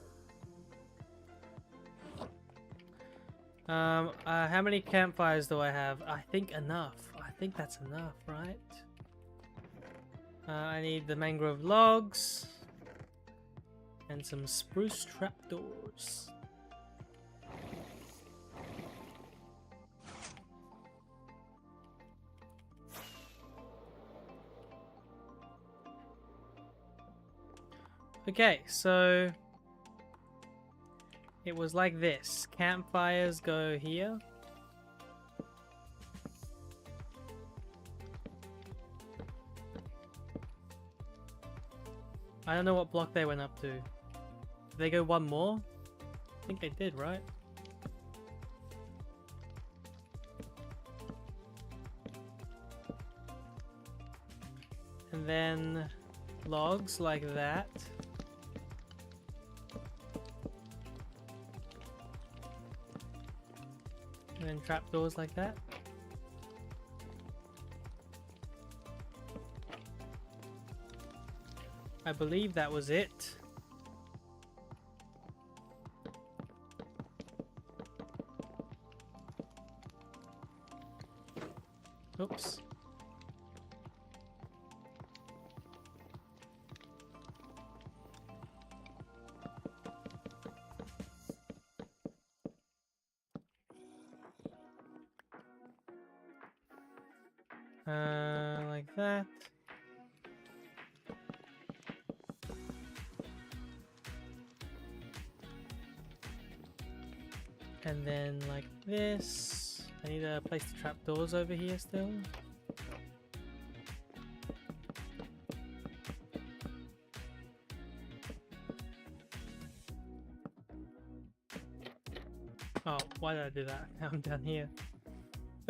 How many campfires do I have? I think enough. I think that's enough, right? I need the mangrove logs and some spruce trapdoors. Okay, so it was like this. Campfires go here. I don't know what block they went up to. Did they go one more? I think they did, right? And then logs like that. And then trapdoors like that. I believe that was it. Oops. Like that. And then like this. I need to place the trapdoors over here still. Oh, why did I do that? Now I'm down here.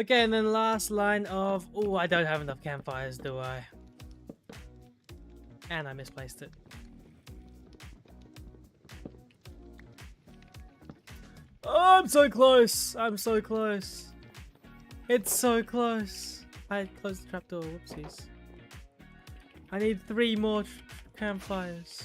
Okay, and then last line of... Oh, I don't have enough campfires, do I? And I misplaced it. Oh, I'm so close! I'm so close. It's so close. I closed the trapdoor. Whoopsies. I need 3 more campfires.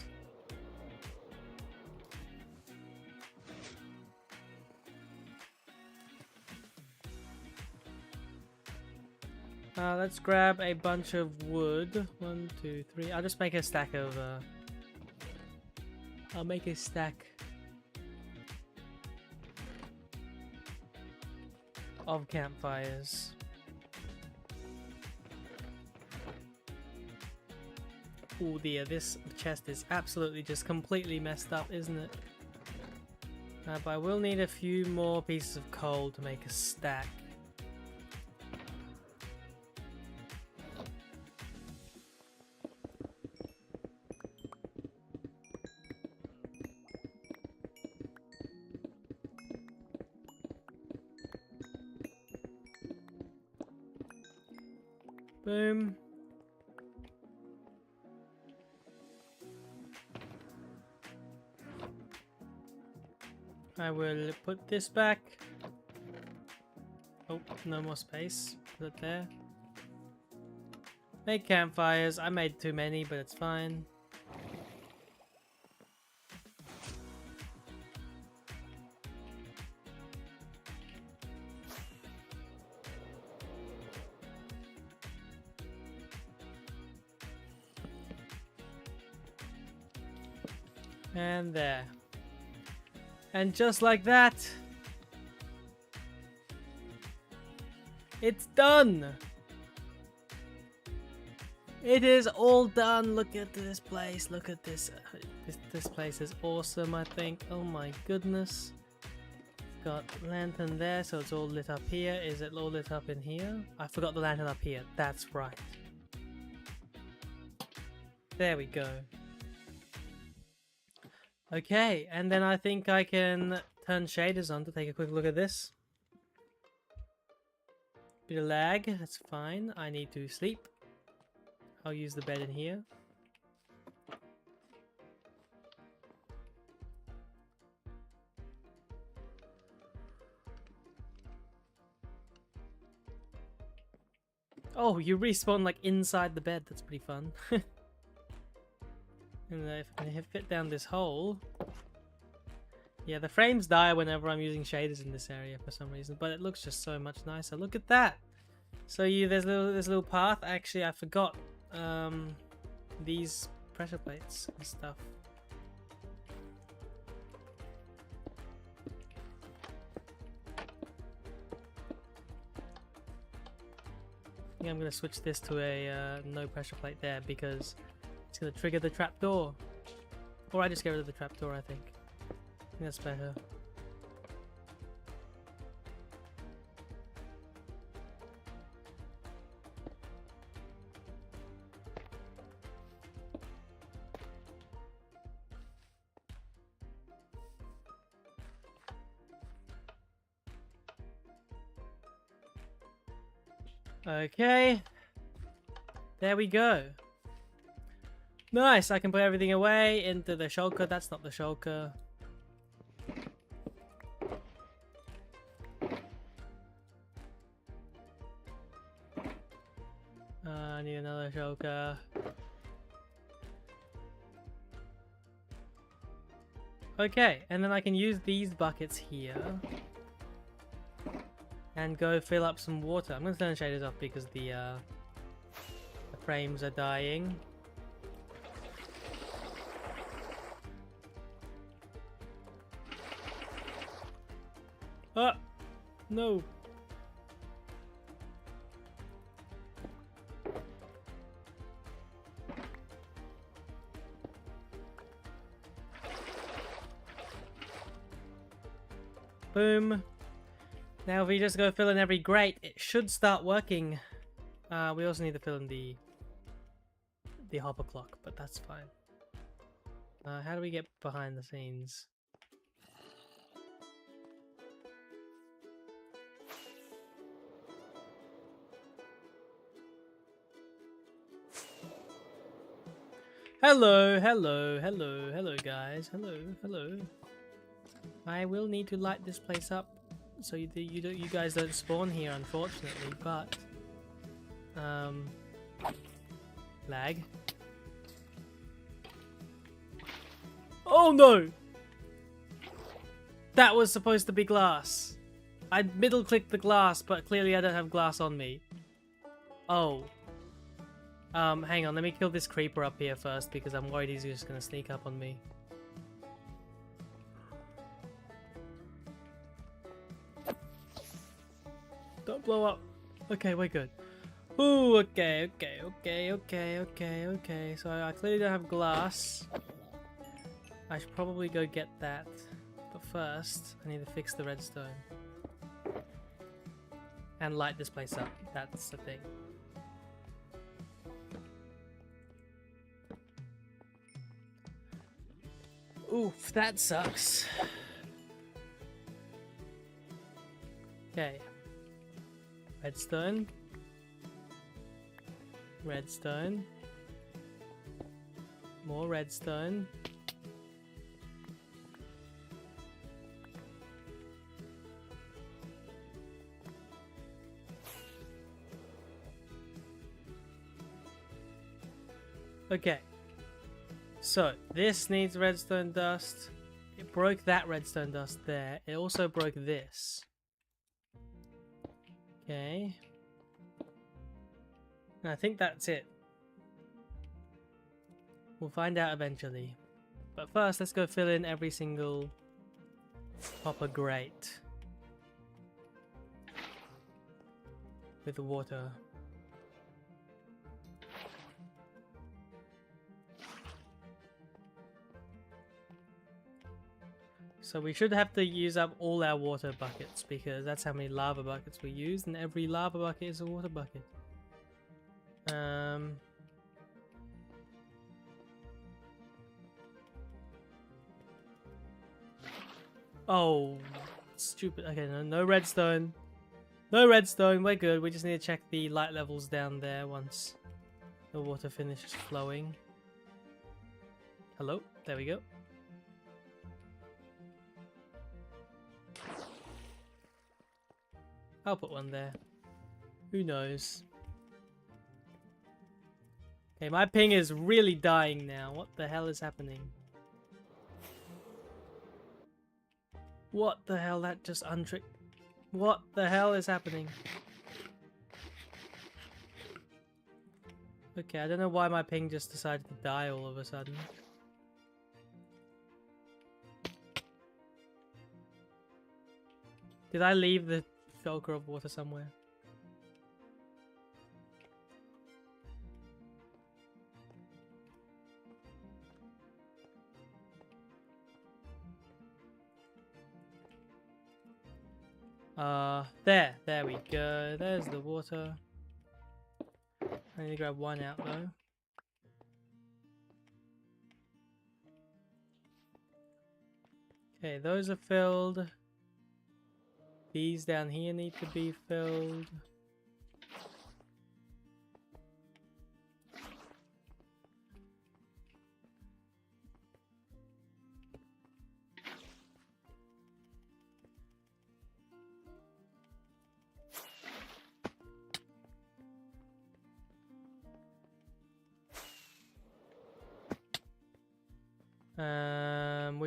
Let's grab a bunch of wood. 1, 2, 3. I'll just make a stack of... I'll make a stack of campfires. Oh dear, this chest is absolutely just completely messed up, isn't it? But I will need a few more pieces of coal to make a stack. Boom. I will put this back. Oh, no more space. Put it there. Make campfires. I made too many, but it's fine. And there. And just like that, it's done. It is all done. Look at this place. Look at this. This place is awesome, I think. Oh my goodness. Got lantern there, so it's all lit up here. Is it all lit up in here? I forgot the lantern up here. That's right. There we go. Okay, and then I think I can turn shaders on to take a quick look at this. Bit of lag, that's fine. I need to sleep. I'll use the bed in here. Oh, you respawn like inside the bed. That's pretty fun. And if I can fit down this hole... Yeah, the frames die whenever I'm using shaders in this area for some reason, but it looks just so much nicer. Look at that! So there's this little path. Actually, I forgot these pressure plates and stuff. I think I'm going to switch this to a no pressure plate there because it's going to trigger the trapdoor. Or I just get rid of the trapdoor, I think. That's better. Okay. There we go. Nice, I can put everything away into the shulker. That's not the shulker. I need another shulker. Okay, and then I can use these buckets here and go fill up some water. I'm gonna turn the shaders off because the frames are dying. Ah, no. Boom. Now if we just go fill in every grate, it should start working. We also need to fill in the hopper clock, but that's fine. How do we get behind the scenes? Hello, hello, hello, hello guys. Hello, hello. I will need to light this place up so you guys don't spawn here, unfortunately, but lag. Oh no! That was supposed to be glass. I middle clicked the glass, but clearly I don't have glass on me. Oh. Hang on, let me kill this creeper up here first because I'm worried he's just gonna sneak up on me. Don't blow up. Okay, we're good. Ooh, okay. So I clearly don't have glass. I should probably go get that. But first, I need to fix the redstone. And light this place up. That's the thing. Oof, that sucks. Okay. Redstone. Redstone. More redstone. Okay. So, this needs redstone dust. It broke that redstone dust there. It also broke this. Okay. And I think that's it. We'll find out eventually. But first, let's go fill in every single copper grate with water. So we should have to use up all our water buckets because that's how many lava buckets we use, and every lava bucket is a water bucket. Oh, stupid. Okay, no redstone. No redstone, we're good. We just need to check the light levels down there once the water finishes flowing. Hello? There we go. I'll put one there. Who knows? Okay, my ping is really dying now. What the hell is happening? What the hell? That just untricked. What the hell is happening? Okay, I don't know why my ping just decided to die all of a sudden. Did I leave the shulker of water somewhere? There we go. There's the water. I need to grab one out though. Okay, those are filled. These down here need to be filled.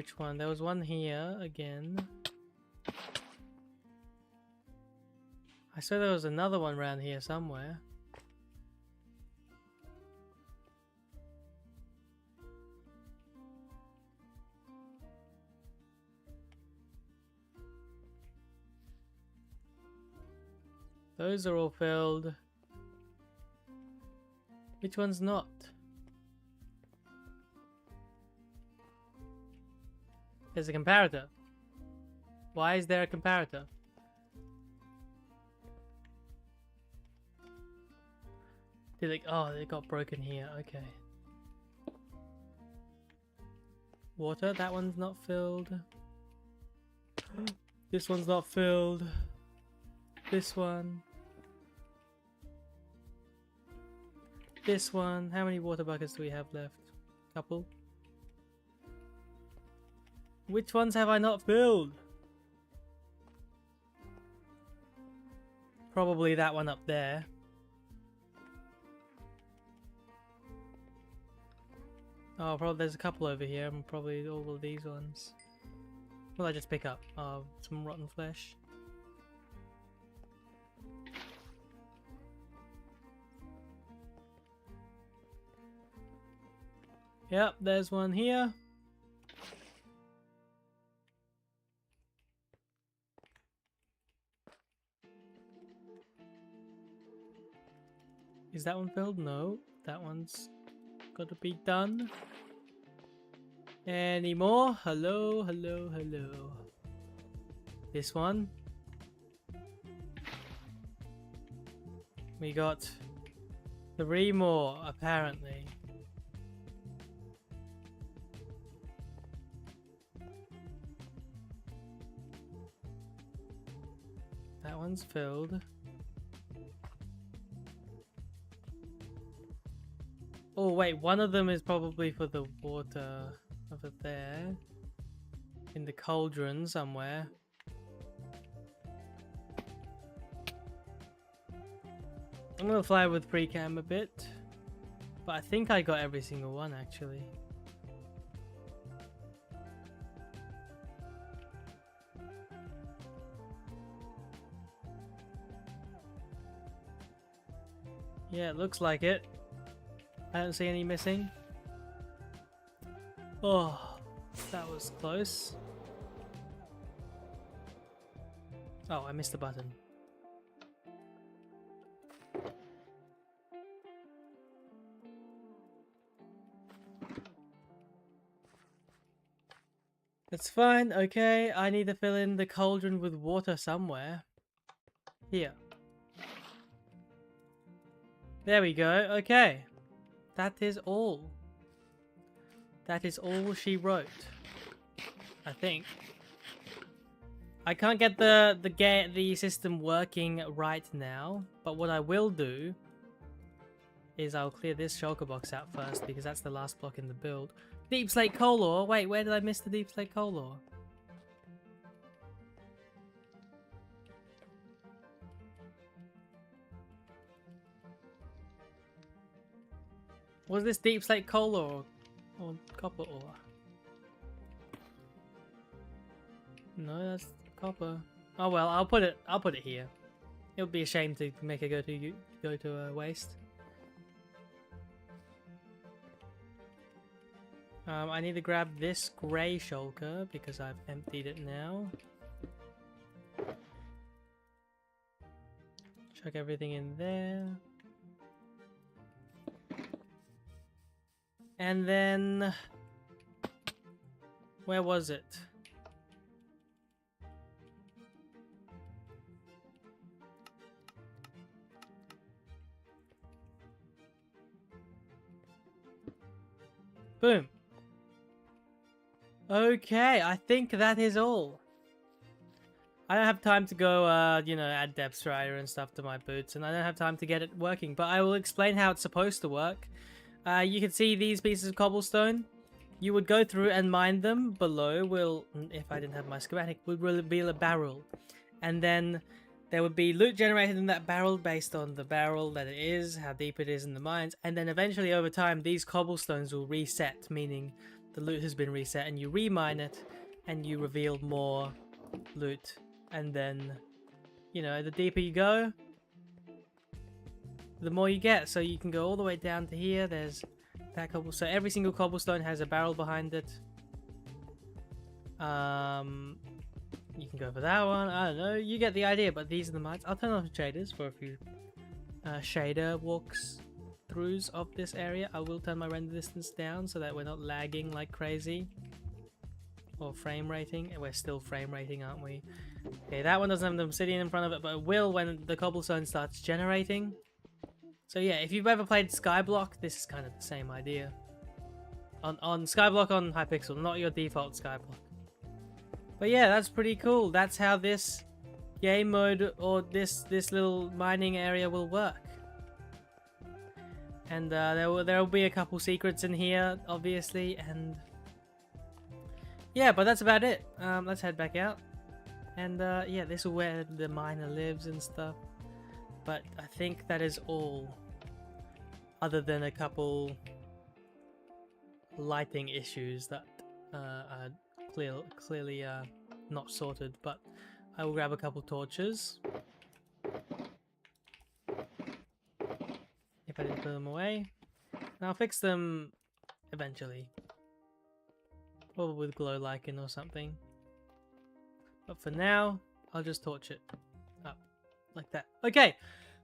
which one? There was one here again. I saw there was another one around here somewhere. Those are all filled. Which one's not? There's a comparator. Why is there a comparator? Did it? Oh, it got broken here. Okay. Water. That one's not filled. This one's not filled. This one. This one. How many water buckets do we have left? Couple. Which ones have I not filled? Probably that one up there. Oh, probably there's a couple over here, and probably all of these ones. What did I just pick up? Oh, some rotten flesh. Yep, there's one here. Is that one filled? No, that one's got to be done. Any more? Hello, hello, hello. This one. We got 3 more, apparently. That one's filled. Oh wait, one of them is probably for the water over there. In the cauldron somewhere. I'm gonna fly with pre-cam a bit. But I think I got every single one actually. Yeah, it looks like it. I don't see any missing. Oh, that was close. Oh, I missed the button. That's fine, okay. I need to fill in the cauldron with water somewhere. Here. There we go, okay. That is all. That is all she wrote. I think. I can't get the system working right now, but what I will do is I'll clear this shulker box out first because that's the last block in the build. Deep slate coal ore. Wait, where did I miss the deep slate coal ore? Was this deep slate coal ore or copper ore? No, that's copper. Oh well, I'll put it here. It would be a shame to make it go to waste. I need to grab this grey shulker because I've emptied it now. Chuck everything in there. And then... where was it? Boom. Okay, I think that is all. I don't have time to go, you know, add depth strider and stuff to my boots, and I don't have time to get it working, but I will explain how it's supposed to work. You can see these pieces of cobblestone. You would go through and mine them. Below will, if I didn't have my schematic, would reveal a barrel. And then there would be loot generated in that barrel based on the barrel that it is, how deep it is in the mines. And then eventually over time, these cobblestones will reset, meaning the loot has been reset, and you remine it, and you reveal more loot. And then, you know, the deeper you go, the more you get. So you can go all the way down to here. There's that cobblestone. So every single cobblestone has a barrel behind it. You can go for that one. I don't know. You get the idea. But these are the mines. I'll turn off the shaders for a few shader walks throughs of this area. I will turn my render distance down so that we're not lagging like crazy. Or frame rating. We're still frame rating, aren't we? Okay, that one doesn't have the obsidian in front of it, but it will when the cobblestone starts generating. So yeah, if you've ever played Skyblock, this is kind of the same idea. On Skyblock on Hypixel, not your default Skyblock. But yeah, that's pretty cool. That's how this game mode or this little mining area will work. And there will be a couple secrets in here, obviously, and yeah, but that's about it. Let's head back out. And yeah, this is where the miner lives and stuff. But I think that is all, other than a couple lighting issues that are clearly not sorted. But I will grab a couple torches if I didn't put them away. And I'll fix them eventually, or with glow lichen or something. But for now, I'll just torch it up like that. Okay,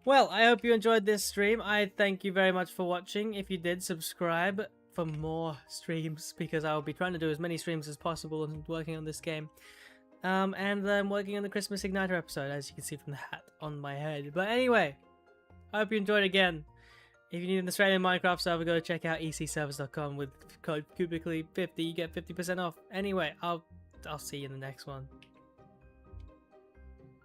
well, I hope you enjoyed this stream. I thank you very much for watching. If you did, subscribe for more streams, because I will be trying to do as many streams as possible and working on this game. And I'm working on the Christmas Igniter episode, as you can see from the hat on my head. But anyway, I hope you enjoyed again. If you need an Australian Minecraft server, go check out ecservers.com with code Cubecly50. You get 50% off. Anyway, I'll see you in the next one.